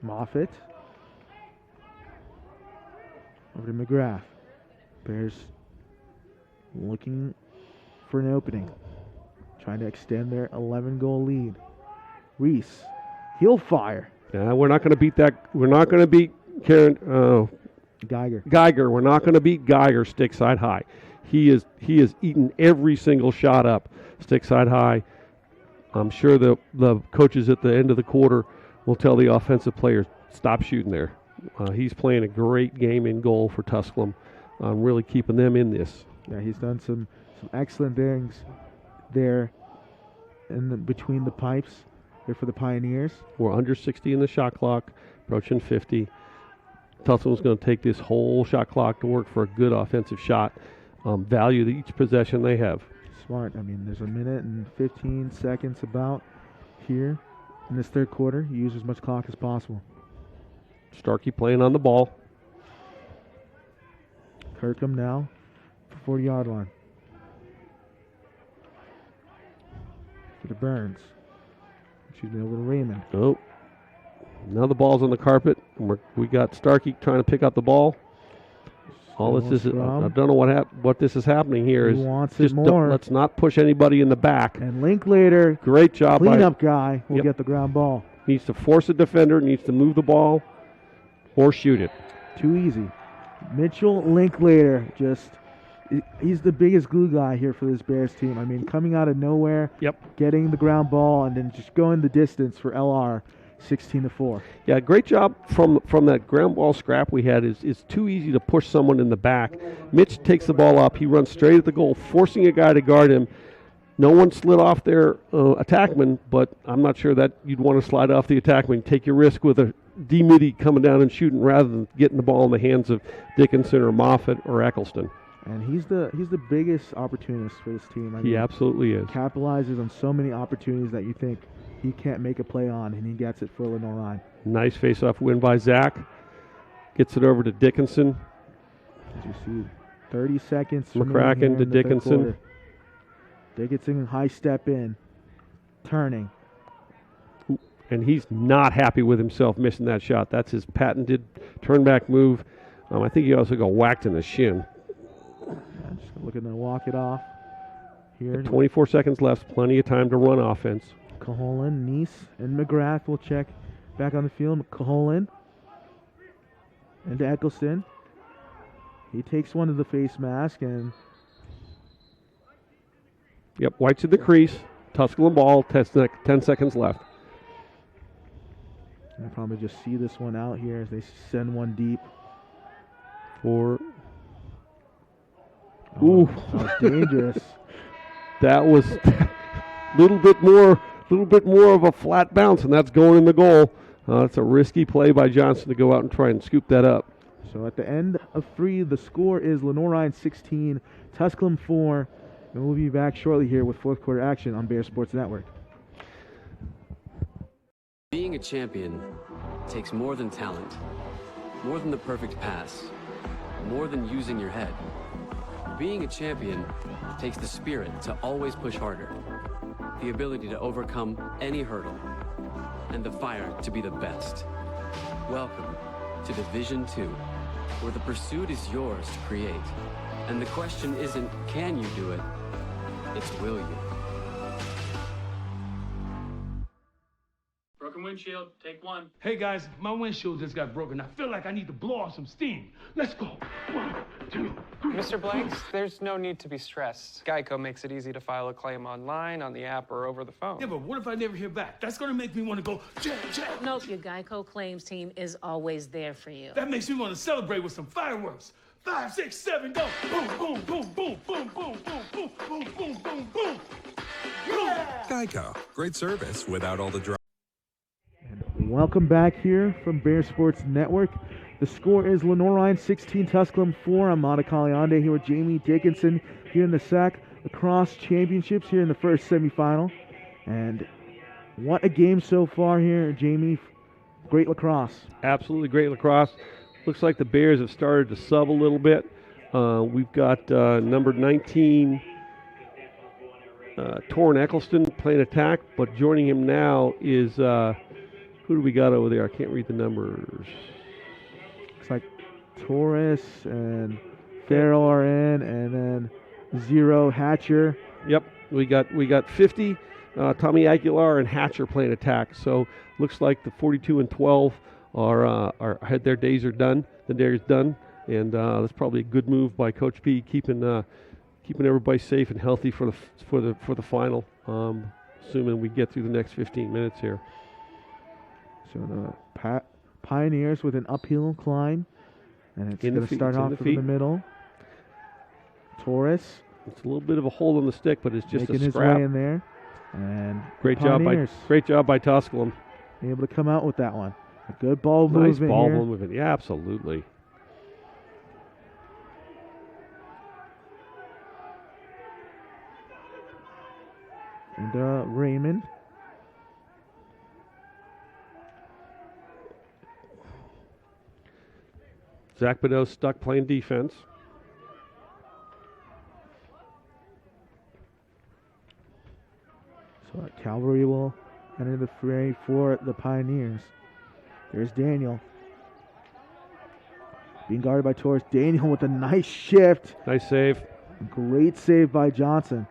Moffitt. Over to McGrath. Bears looking for an opening. Trying to extend their 11-goal lead. Reese. He'll fire. Yeah, we're not going to beat that. We're not going to beat Geiger. We're not going to beat Geiger stick side high. He is eaten every single shot up stick side high. I'm sure the coaches at the end of the quarter will tell the offensive players, stop shooting there. He's playing a great game in goal for Tusculum, really keeping them in this. Yeah, he's done some excellent things there between the pipes there for the Pioneers. We're under 60 in the shot clock, approaching 50. Tusculum's going to take this whole shot clock to work for a good offensive shot. Value each possession they have. Smart. I mean, there's a minute and 15 seconds about here in this third quarter. You use as much clock as possible. Starkey playing on the ball. Kirkham now, 40-yard line. To Burns. Excuse me, over to Raymond. Oh. Now the ball's on the carpet. We got Starkey trying to pick up the ball. All this is, I don't know what this is happening here. He wants it more. Let's not push anybody in the back. And Linklater, great job. Cleanup guy will get the ground ball. Needs to force a defender. Needs to move the ball or shoot it. Too easy. Mitchell Linklater he's the biggest glue guy here for this Bears team. I mean, coming out of nowhere, getting the ground ball, and then just going the distance for LR, 16-4. Yeah, great job from that ground ball scrap we had. It's too easy to push someone in the back. Mitch takes the ball up. He runs straight at the goal, forcing a guy to guard him. No one slid off their attackman, but I'm not sure that you'd want to slide off the attackman. Take your risk with a D-Mitty coming down and shooting rather than getting the ball in the hands of Dickinson or Moffitt or Eccleston. And he's the biggest opportunist for this team. I mean, he absolutely is. Capitalizes on so many opportunities that you think he can't make a play on, and he gets it for Lenoir-Rhyne. Nice face-off win by Zach. Gets it over to Dickinson. As you see, 30 seconds. McCracken to Dickinson. Dickinson high step in, turning. And he's not happy with himself missing that shot. That's his patented turn back move. I think he also got whacked in the shin. Just looking to walk it off here. 24 seconds left. Plenty of time to run offense. Caholen, Neese, and McGrath will check back on the field. Caholen into Eccleston. He takes one to the face mask and. Yep, White's in the crease. Tusculum ball. 10 seconds left. They'll probably just see this one out here as they send one deep. Ooh, that was dangerous. That was a little bit more of a flat bounce, and that's going in the goal. It's a risky play by Johnson to go out and try and scoop that up. So at the end of 3, the score is Lenoir-Rhyne 16, Tusculum 4, and we'll be back shortly here with fourth quarter action on Bears Sports Network. Being a champion takes more than talent, more than the perfect pass, more than using your head. Being a champion takes the spirit to always push harder, the ability to overcome any hurdle, and the fire to be the best. Welcome to Division 2, where the pursuit is yours to create. And the question isn't, can you do it? It's, will you? Broken windshield, take 1. Hey guys, my windshield just got broken. I feel like I need to blow off some steam. Let's go. 1, 2, 3. Mr. Blanks, there's no need to be stressed. Geico makes it easy to file a claim online, on the app, or over the phone. Yeah, but what if I never hear back? That's gonna make me want to go, Jack. Nope, your Geico claims team is always there for you. That makes me want to celebrate with some fireworks. 5, 6, 7, go. Boom, boom, boom, boom, boom, boom, boom, boom, boom, boom, boom, boom. Yeah! Geico. Great service without all the drama. And we Welcome back here from Bear Sports Network. The score is Lenoir-Rhyne 16, Tusculum 4. I'm Mata Kaliande here with Jamie Dickinson here in the SAC Lacrosse Championships here in the first semifinal. And what a game so far here, Jamie. Great lacrosse. Absolutely great lacrosse. Looks like the Bears have started to sub a little bit. We've got number 19, Torrin Eccleston, playing attack, but joining him now is, who do we got over there? I can't read the numbers. Looks like Torres and Farrell are in, and then 0 Hatcher. Yep, we got 50. Tommy Aguilar and Hatcher playing attack. So looks like the 42 and 12 had their days are done. The day is done, and that's probably a good move by Coach P, keeping everybody safe and healthy for the final. Assuming we get through the next 15 minutes here. So the Pioneers with an uphill climb, and it's going to start off from the middle. Torres. It's a little bit of a hole in the stick, but it's just making a scrap. his way in there. And great job by Tusculum. Able to come out with that one. A good ball nice movement ball here. movement. Yeah, absolutely. And Raymond. Zach Badeau stuck playing defense. So Cavalry will enter the fray for the Pioneers. There's Daniel. Being guarded by Torres. Daniel with a nice shift. Nice save. Great save by Johnson.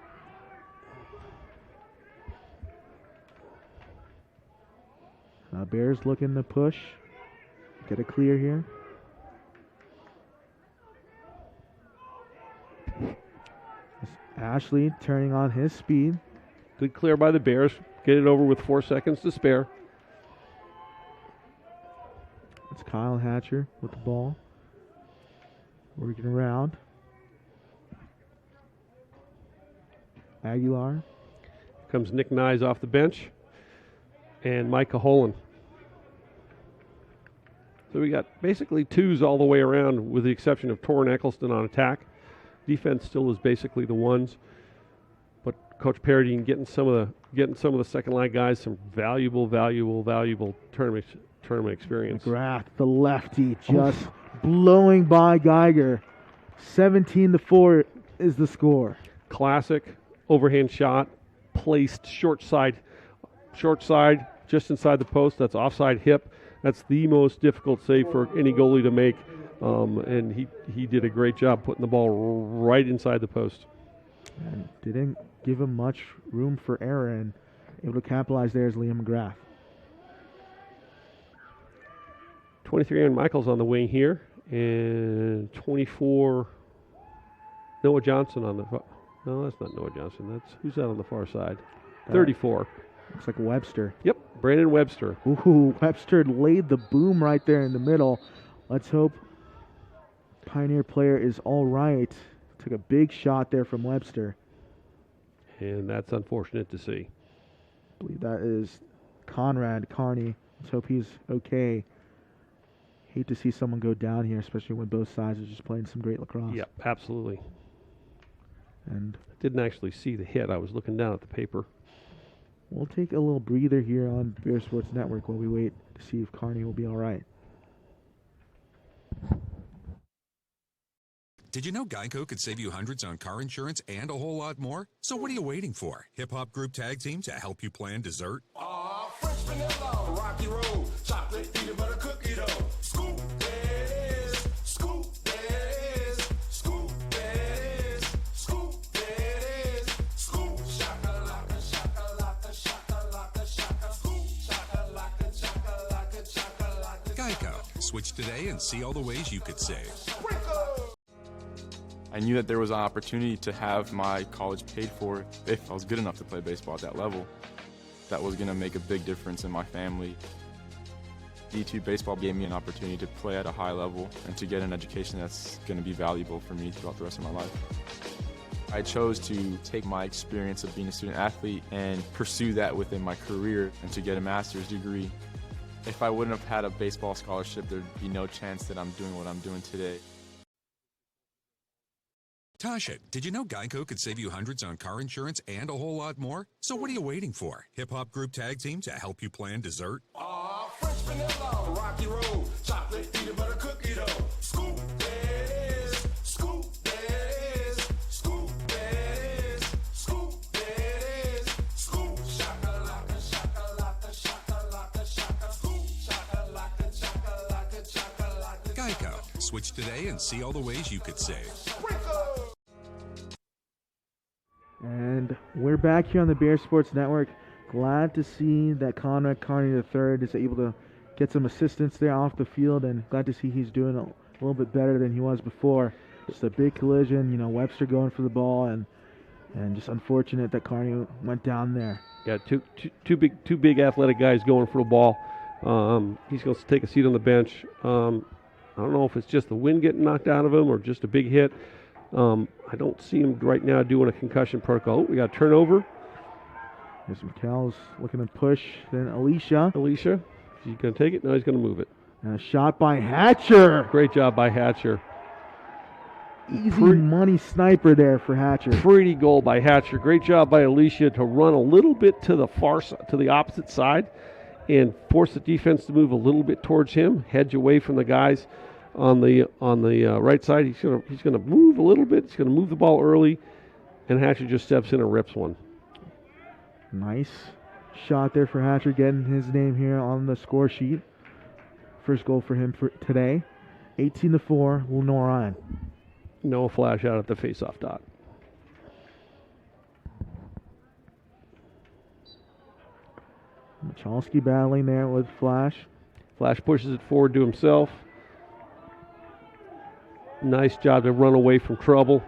Bears looking to push. Get a clear here. Ashley turning on his speed. Good clear by the Bears. Get it over with 4 seconds to spare. It's Kyle Hatcher with the ball. Working around. Aguilar. Comes Nick Nyes off the bench. And Mike Caholen. So we got basically twos all the way around with the exception of Torrin Eccleston on attack. Defense still is basically the ones. But Coach Paradine getting some of the second line guys some valuable tournament experience. McGrath, the lefty, just blowing by Geiger. 17-4 is the score. Classic overhand shot, placed short side, just inside the post. That's offside hip. That's the most difficult save for any goalie to make. And he did a great job putting the ball right inside the post. And didn't give him much room for error, and able to capitalize there is Liam McGrath. 23 Aaron Michaels on the wing here, and 24 Noah Johnson on the no, that's not Noah Johnson. That's who's that on the far side? 34. Looks like Webster. Yep, Brandon Webster. Ooh, Webster laid the boom right there in the middle. Let's hope Pioneer player is all right. Took a big shot there from Webster. And that's unfortunate to see. I believe that is Conrad Carney. Let's hope he's okay. Hate to see someone go down here, especially when both sides are just playing some great lacrosse. Yep, absolutely. And I didn't actually see the hit. I was looking down at the paper. We'll take a little breather here on Bear Sports Network while we wait to see if Carney will be all right. Did you know Geico could save you hundreds on car insurance and a whole lot more? So what are you waiting for? Hip Hop Group Tag Team to help you plan dessert? French vanilla, rocky road, chocolate, peanut butter cookie dough. Scoop this, scoop this, scoop this, scoop this, scoop shakalaka, shakalaka, shakalaka, shaka, scoop shakalaka, shakalaka, shakalaka. Geico. Switch today and see all the ways you could save. I knew that there was an opportunity to have my college paid for if I was good enough to play baseball at that level. That was going to make a big difference in my family. D2 baseball gave me an opportunity to play at a high level and to get an education that's going to be valuable for me throughout the rest of my life. I chose to take my experience of being a student athlete and pursue that within my career and to get a master's degree. If I wouldn't have had a baseball scholarship, there'd be no chance that I'm doing what I'm doing today. Tasha, did you know Geico could save you hundreds on car insurance and a whole lot more? So what are you waiting for? Hip Hop Group Tag Team to help you plan dessert? French vanilla, rocky road, chocolate peanut butter cookie dough. Scoop this, scoop this, scoop this, scoop this, scoop shakalaka, shakalaka, shakalaka, shaka, scoop shakalaka, shakalaka, shakalaka. Geico. Switch today and see all the ways you could save. And we're back here on the Bear Sports Network. Glad to see that Conrad Carney III is able to get some assistance there off the field, and glad to see he's doing a little bit better than he was before. Just a big collision, you know, Webster going for the ball, and just unfortunate that Carney went down there. Yeah, two big athletic guys going for the ball. He's going to take a seat on the bench. I don't know if it's just the wind getting knocked out of him or just a big hit. I don't see him right now doing a concussion protocol. We got a turnover. There's McCall's looking to push. Then Alicia. He's going to take it. No, he's going to move it. And a shot by Hatcher. Great job by Hatcher. Easy money sniper there for Hatcher. Pretty goal by Hatcher. Great job by Alicia to run a little bit to the to the opposite side and force the defense to move a little bit towards him, hedge away from the guys on the right side. He's gonna move a little bit. He's gonna move the ball early, and Hatcher just steps in and rips one. Nice shot there for Hatcher, getting his name here on the score sheet. First goal for him for today. 18-4, Lenoir-Rhyne. No flash out at the face-off dot. Michalski battling there with Flash. Flash pushes it forward to himself. Nice job to run away from trouble.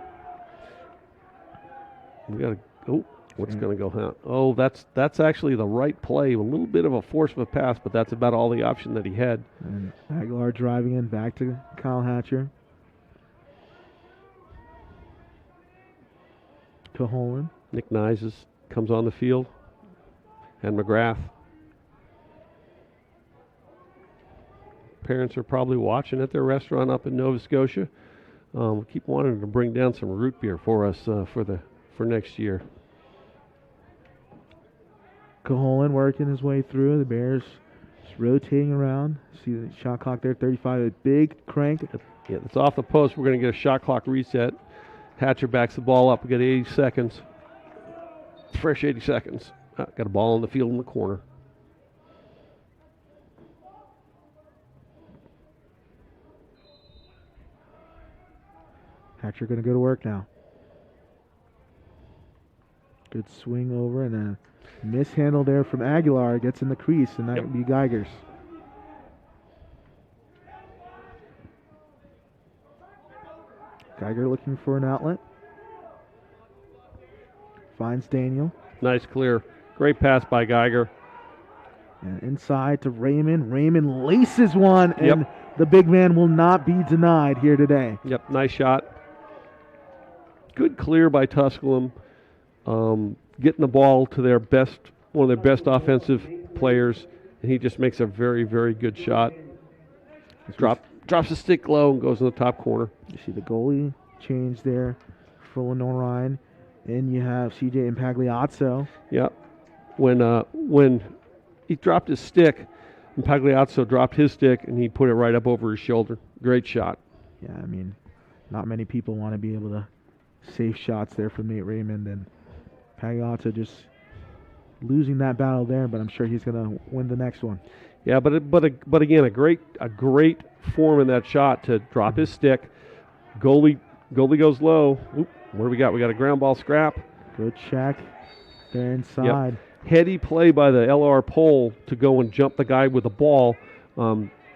We got to. What's going to go out? Oh, that's actually the right play. A little bit of a force of a pass, but that's about all the option that he had. And Aguilar driving in back to Kyle Hatcher. Caholen. Nick Nyes comes on the field. And McGrath. Parents are probably watching at their restaurant up in Nova Scotia. We keep wanting to bring down some root beer for us for next year. Caholen working his way through. The Bears just rotating around. See the shot clock there, 35. A big crank. Yeah, it's off the post. We're going to get a shot clock reset. Hatcher backs the ball up. We got 80 seconds. Fresh 80 seconds. Got a ball on the field in the corner. Hatcher going to go to work now. Good swing over and a mishandle there from Aguilar. Gets in the crease, and that would be Geiger's. Geiger looking for an outlet. Finds Daniel. Nice clear. Great pass by Geiger. And inside to Raymond. Raymond laces one, and the big man will not be denied here today. Yep, nice shot. Good clear by Tusculum. Getting the ball to one of their best offensive players, and he just makes a very, very good shot. Drops the stick low and goes in the top corner. You see the goalie change there for Lenoir-Rhyne. And you have CJ Impagliazzo. Yep. When he dropped his stick, Impagliazzo dropped his stick, and he put it right up over his shoulder. Great shot. Yeah, I mean, not many people want to be able to save shots there for Nate Raymond, and Impagliazzo just losing that battle there, but I'm sure he's going to win the next one. Yeah, but again, a great form in that shot to drop his stick. Goalie goes low. Oop, what do we got? We got a ground ball scrap. Good check there inside. Yep. Heady play by the LR pole to go and jump the guy with the ball.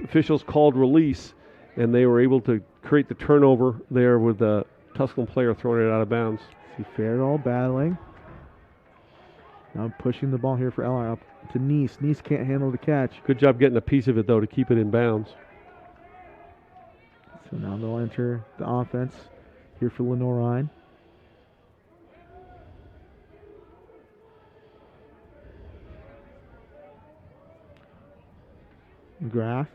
Officials called release, and they were able to create the turnover there with the Tusculum player throwing it out of bounds. See Farrell battling. Now pushing the ball here for LR up to Neese. Neese can't handle the catch. Good job getting a piece of it, though, to keep it in bounds. So now they'll enter the offense here for Lenoir-Rhyne. McGrath.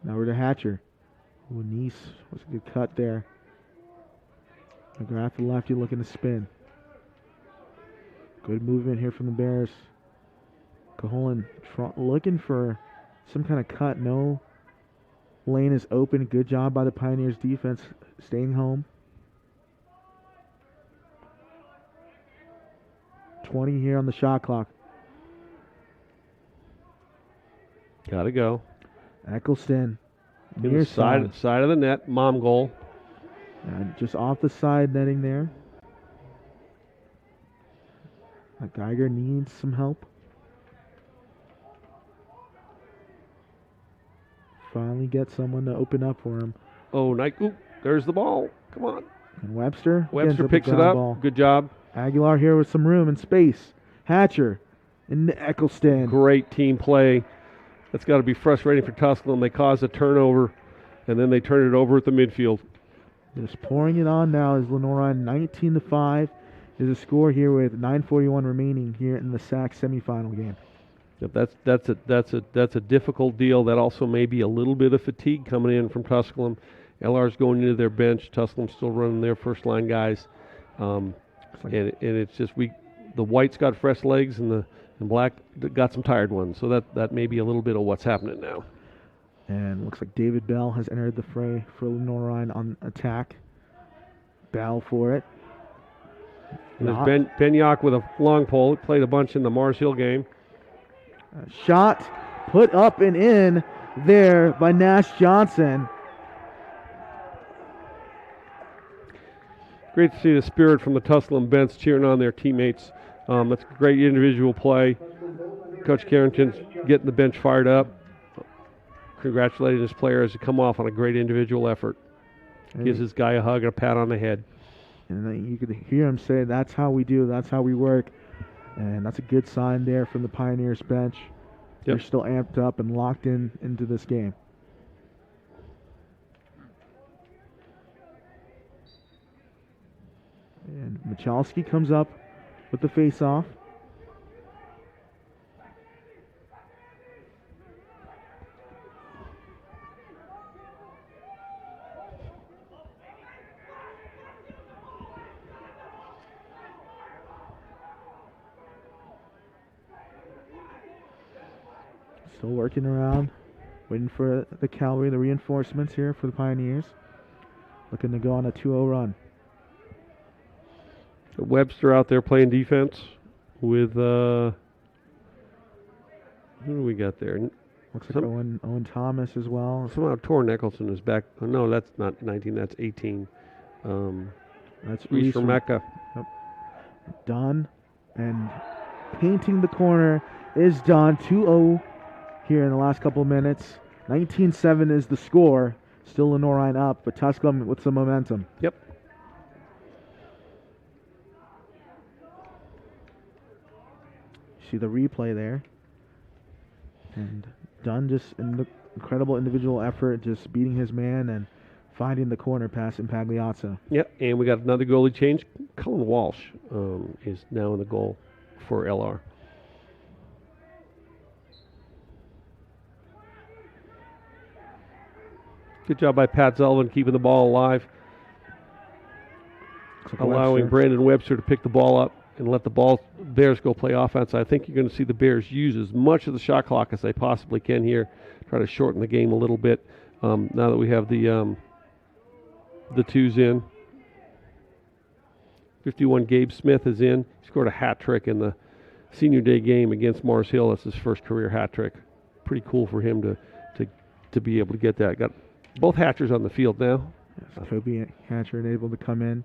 Now we're to Hatcher. Ooh, Nice was a good cut there. McGrath, the lefty, looking to spin. Good movement here from the Bears. Caholen looking for some kind of cut. No lane is open. Good job by the Pioneers defense staying home. 20 here on the shot clock. Gotta go. Eccleston. Near Near side of the net. Mom goal. Just off the side netting there. Geiger needs some help. Finally get someone to open up for him. Oh, Oop, there's the ball. Come on. And Webster Picks it up. Ball. Good job. Aguilar here with some room and space. Hatcher and Eccleston. Great team play. That's got to be frustrating for Tusculum. They cause a turnover, and then they turn it over at the midfield. Just pouring it on now is Lenoir-Rhyne. 19-5 is a score here with 9:41 remaining here in the SAC semifinal game. Yep, that's a difficult deal. That also may be a little bit of fatigue coming in from Tusculum. LR's going into their bench. Tusculum's still running their first line guys, and it's just the white's got fresh legs and the black got some tired ones. So that may be a little bit of what's happening now. And looks like David Bell has entered the fray for Lenoir-Rhyne on attack. Bell for it. There's Ben Yock with a long pole. He played a bunch in the Mars Hill game. Shot put up and in there by Nash Johnson. Great to see the spirit from the Tusculum bench cheering on their teammates. That's great individual play. Coach Carrington's getting the bench fired up. Congratulating his players to come off on a great individual effort. Gives his guy a hug and a pat on the head. And then you could hear him say, that's how we do, that's how we work. And that's a good sign there from the Pioneers bench. Yep. They're still amped up and locked into this game. And Michalski comes up with the face-off. Still working around, waiting for the cavalry, the reinforcements here for the Pioneers. Looking to go on a 2-0 run. Webster out there playing defense with who do we got there? Looks like Owen Thomas as well. Somehow Tor Nicholson is back. Oh, no, that's not 19. That's 18. That's Reese from Mecca. Yep. Done. And painting the corner is done. 2-0 here in the last couple of minutes. 19-7 is the score. Still Lenoir-Rhyne up, but Tusculum with some momentum. Yep. See the replay there. And Dunn just incredible individual effort, just beating his man and finding the corner pass in Pagliazzo. Yep, and we got another goalie change. Cullen Walsh is now in the goal for LR. Good job by Pat Sullivan keeping the ball alive. Allowing Brandon Webster to pick the ball up and let the Bears go play offense. I think you're going to see the Bears use as much of the shot clock as they possibly can here. Try to shorten the game a little bit now that we have the twos in. 51 Gabe Smith is in. He scored a hat trick in the senior day game against Mars Hill. That's his first career hat trick. Pretty cool for him to be able to get that. Got both Hatchers on the field now. Yes, Kobe Hatcher able to come in,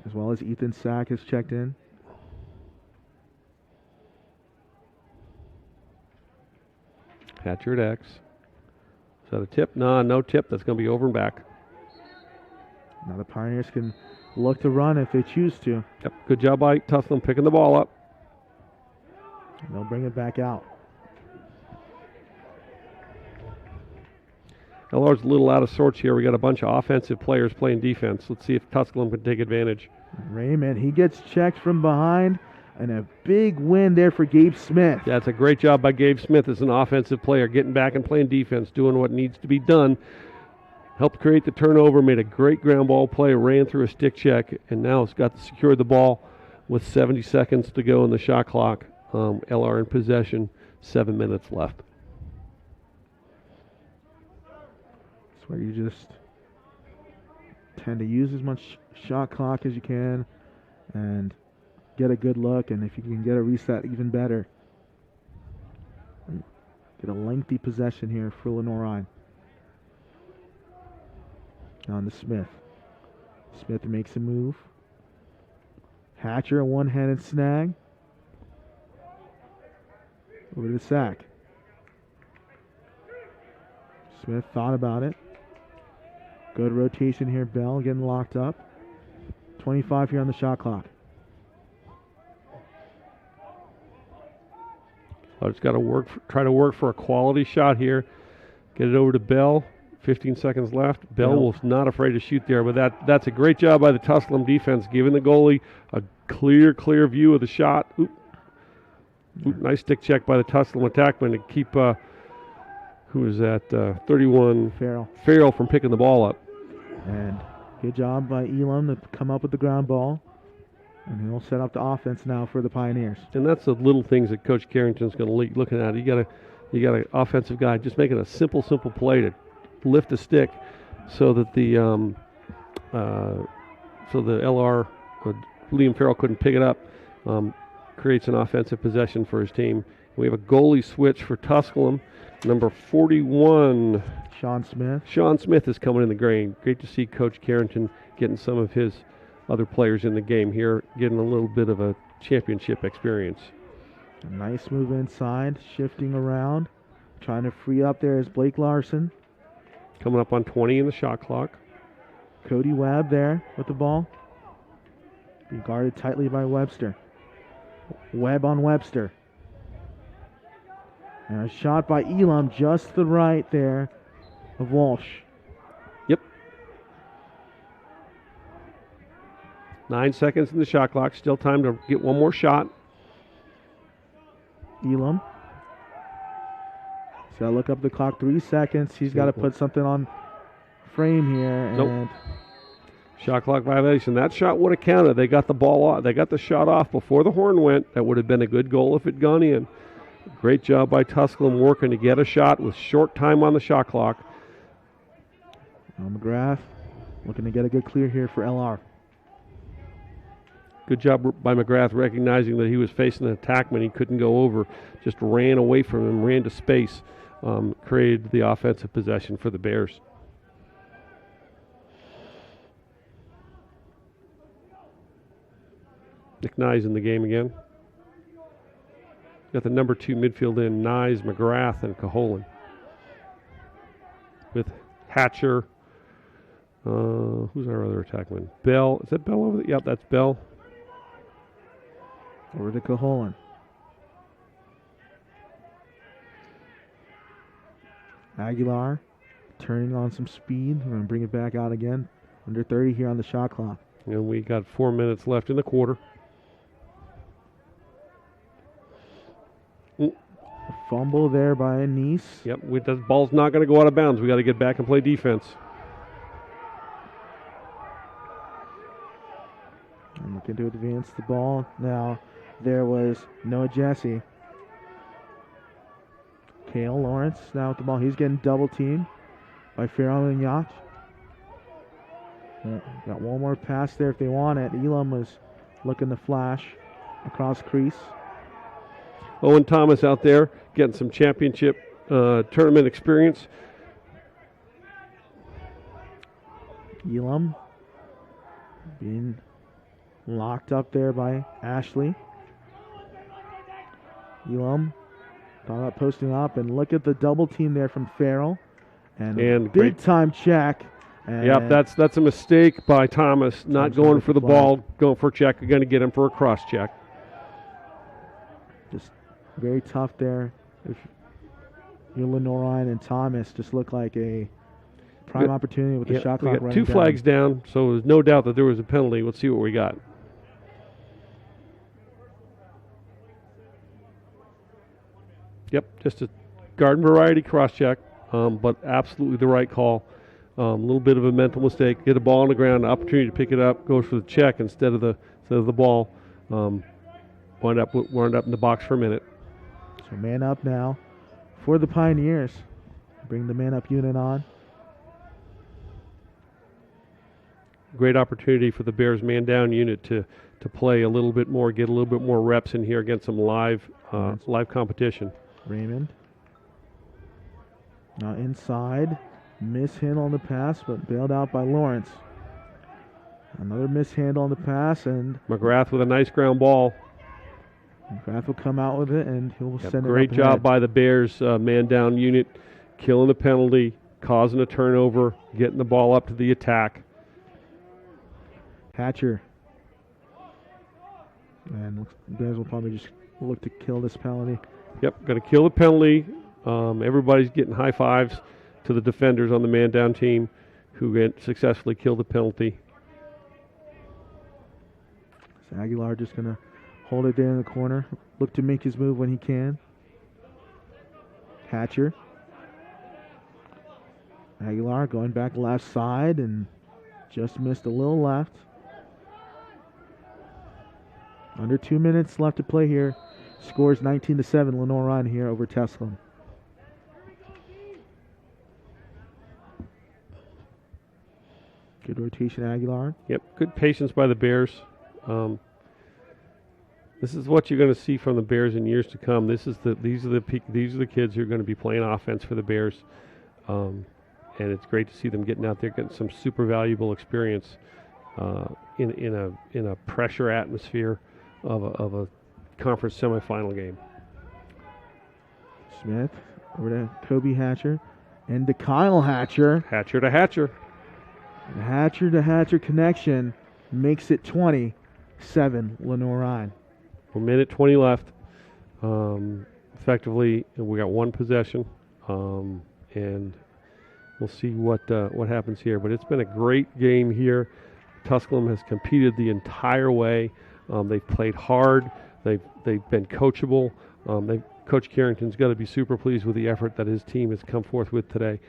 as well as Ethan Sack has checked in. Hatcher at X. Is that a tip? No tip. That's going to be over and back. Now the Pioneers can look to run if they choose to. Yep. Good job by Tusculum picking the ball up. And they'll bring it back out. LR's a little out of sorts here. We got a bunch of offensive players playing defense. Let's see if Tusculum can take advantage. Raymond, he gets checked from behind And a big win there for Gabe Smith. That's a great job by Gabe Smith as an offensive player, getting back and playing defense, doing what needs to be done. Helped create the turnover, made a great ground ball play, ran through a stick check, and now it's got to secure the ball with 70 seconds to go in the shot clock. LR in possession, 7 minutes left. That's where you just tend to use as much shot clock as you can and get a good look, and if you can get a reset, even better. Get a lengthy possession here for Lenoir-Rhyne. On to Smith. Smith makes a move. Hatcher, a one-handed snag. Over to the SAC. Smith thought about it. Good rotation here. Bell getting locked up. 25 here on the shot clock. I just got to try to work for a quality shot here. Get it over to Bell. 15 seconds left. Bell was not afraid to shoot there, but that's a great job by the Tusculum defense, giving the goalie a clear view of the shot. Nice stick check by the Tusculum attackman to keep, who is that, 31? Farrell from picking the ball up. And good job by Elam to come up with the ground ball. And he'll set up the offense now for the Pioneers. And that's the little things that Coach Carrington's going to be looking at. You got an offensive guy just making a simple play to lift a stick so that the LR, Liam Farrell couldn't pick it up. Creates an offensive possession for his team. We have a goalie switch for Tusculum. Number 41. Sean Smith. Sean Smith is coming in the game. Great to see Coach Carrington getting some of his other players in the game here, getting a little bit of a championship experience. A nice move inside, shifting around. Trying to free up there is Blake Larson. Coming up on 20 in the shot clock. Cody Webb there with the ball. Being guarded tightly by Webster. Webb on Webster. And a shot by Elam just the right there of Walsh. Yep. 9 seconds in the shot clock. Still time to get one more shot. Elam. He's got to look up the clock. 3 seconds. He's got to put something on frame here. And shot clock violation. That shot would have counted. They got the ball off. They got the shot off before the horn went. That would have been a good goal if it had gone in. Great job by Tusculum working to get a shot with short time on the shot clock. McGrath looking to get a good clear here for LR. Good job by McGrath recognizing that he was facing an attackman. He couldn't go over. Just ran away from him, ran to space. Created the offensive possession for the Bears. Nick Nyes in the game again. Got the number 2 midfield in, Nyes, McGrath, and Caholen. With Hatcher. Who's our other attackman? Bell. Is that Bell over there? Yep, that's Bell. Over to Caholen. Aguilar turning on some speed. We're going to bring it back out again. Under 30 here on the shot clock. And we got 4 minutes left in the quarter. A fumble there by Nice. Yep, the ball's not going to go out of bounds. We got to get back and play defense. And looking to advance the ball. Now, there was Noah Jesse. Kale Lawrence now with the ball. He's getting double teamed by Farrell and Yacht. Got one more pass there if they want it. Elam was looking to flash across crease. Owen Thomas out there getting some championship tournament experience. Elam being locked up there by Ashley. Elam thought about posting up, and look at the double team there from Farrell. And big time check. Yep, that's a mistake by Thomas, not going for the ball, going for a check. You're going to get him for a cross check. Just very tough there. If you're Lenoir-Rhyne and Thomas, just look like a prime opportunity with the shot clock running down. 2 flags down, so there's no doubt that there was a penalty. Let's see what we got. Yep, just a garden variety cross-check, but absolutely the right call. A little bit of a mental mistake. Get a ball on the ground, opportunity to pick it up, goes for the check instead of the ball. Wound up in the box for a minute. So man up now for the Pioneers. Bring the man up unit on. Great opportunity for the Bears man down unit to play a little bit more, get a little bit more reps in here against some live competition. Raymond. Now inside. Mishandle on the pass, but bailed out by Lawrence. Another mishandle on the pass, and McGrath with a nice ground ball. McGrath will come out with it, and he'll send it up Great job ahead. by the Bears man down unit, killing the penalty, causing a turnover, getting the ball up to the attack. Hatcher. And the Bears will probably just look to kill this penalty. Yep, going to kill the penalty. Everybody's getting high fives to the defenders on the man down team who successfully killed the penalty. So Aguilar just going to hold it there in the corner. Look to make his move when he can. Hatcher. Aguilar going back left side and just missed a little left. Under 2 minutes left to play here. Scores 19-7 Lenoir-Rhyne here over Tusculum. Good rotation, Aguilar. Yep, good patience by the Bears. This is what you're going to see from the Bears in years to come. These are the kids who are going to be playing offense for the Bears, and it's great to see them getting out there, getting some super valuable experience in a pressure atmosphere of a conference semifinal game. Smith over to Kobe Hatcher and to Kyle Hatcher. Hatcher to Hatcher. The Hatcher to Hatcher connection makes it 27 Lenoir-Rhyne. 1 minute 20 left. Effectively, we got one possession, and we'll see what happens here. But it's been a great game here. Tusculum has competed the entire way. They've played hard. They've been coachable. Coach Carrington's got to be super pleased with the effort that his team has come forth with today.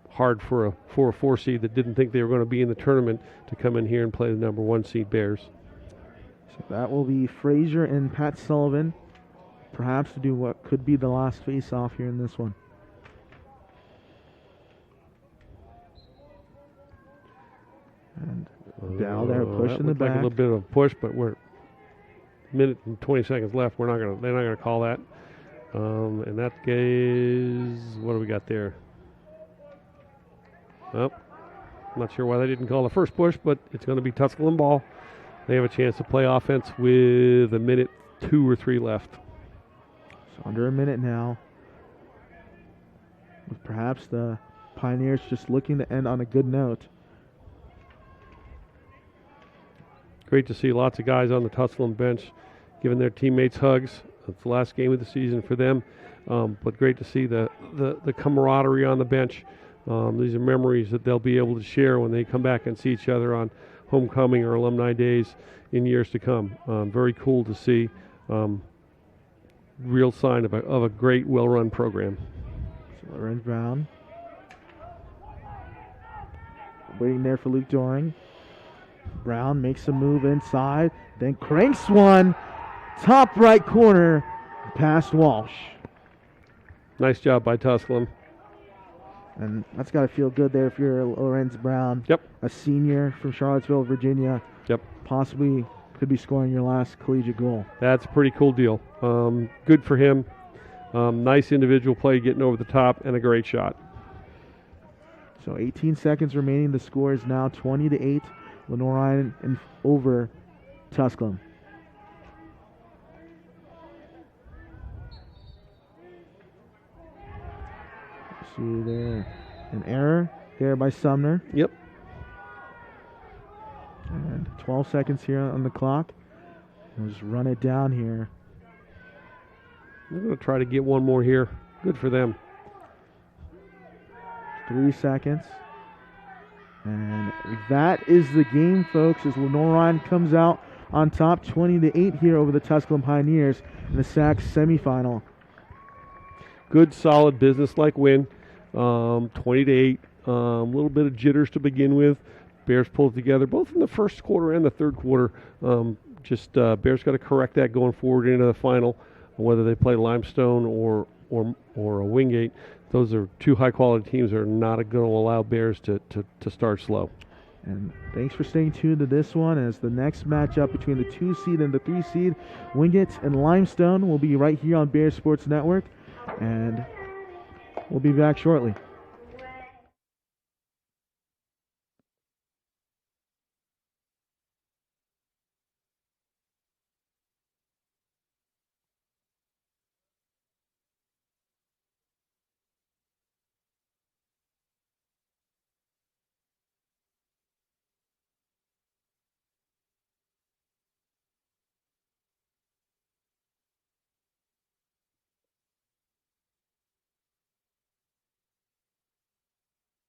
Hard for a 4 seed that didn't think they were going to be in the tournament to come in here and play the number 1 seed Bears. So that will be Frazier and Pat Sullivan, perhaps to do what could be the last face-off here in this one. And Dow there pushing the back. Like a little bit of a push, but we're minute and 20 seconds left. They're not gonna call that. And that is, what do we got there? Well, I'm not sure why they didn't call the first push, but it's going to be Tusculum ball. They have a chance to play offense with a minute 2 or 3 left. So under a minute now. With perhaps the Pioneers just looking to end on a good note. Great to see lots of guys on the Tusculum bench giving their teammates hugs. It's the last game of the season for them, but great to see the camaraderie on the bench. These are memories that they'll be able to share when they come back and see each other on homecoming or alumni days in years to come. Very cool to see. Real sign of a great, well-run program. So Lorenz Brown waiting there for Luke Doring. Brown makes a move inside, then cranks one, top right corner, past Walsh. Nice job by Tusculum. And that's got to feel good there if you're Lorenz Brown. Yep. A senior from Charlottesville, Virginia. Yep. Possibly could be scoring your last collegiate goal. That's a pretty cool deal. Good for him. Nice individual play getting over the top and a great shot. So 18 seconds remaining. The score is now 20-8. Lenoir-Rhyne and over Tusculum. See there, an error there by Sumner. Yep. And 12 seconds here on the clock. We'll just run it down here. They're going to try to get one more here. Good for them. 3 seconds. And that is the game, folks, as Lenoir-Rhyne comes out on top 20-8 here over the Tusculum Pioneers in the SAC semifinal. good, solid, business-like win, 20-8. A little bit of jitters to begin with. Bears pulled together both in the first quarter and the third quarter. Bears got to correct that going forward into the final, whether they play Limestone or a Wingate. Those are two high-quality teams that are not going to allow Bears to start slow. And thanks for staying tuned to this one, as the next matchup between the 2 seed and the 3 seed, Wingate and Limestone, will be right here on Bears Sports Network. And we'll be back shortly.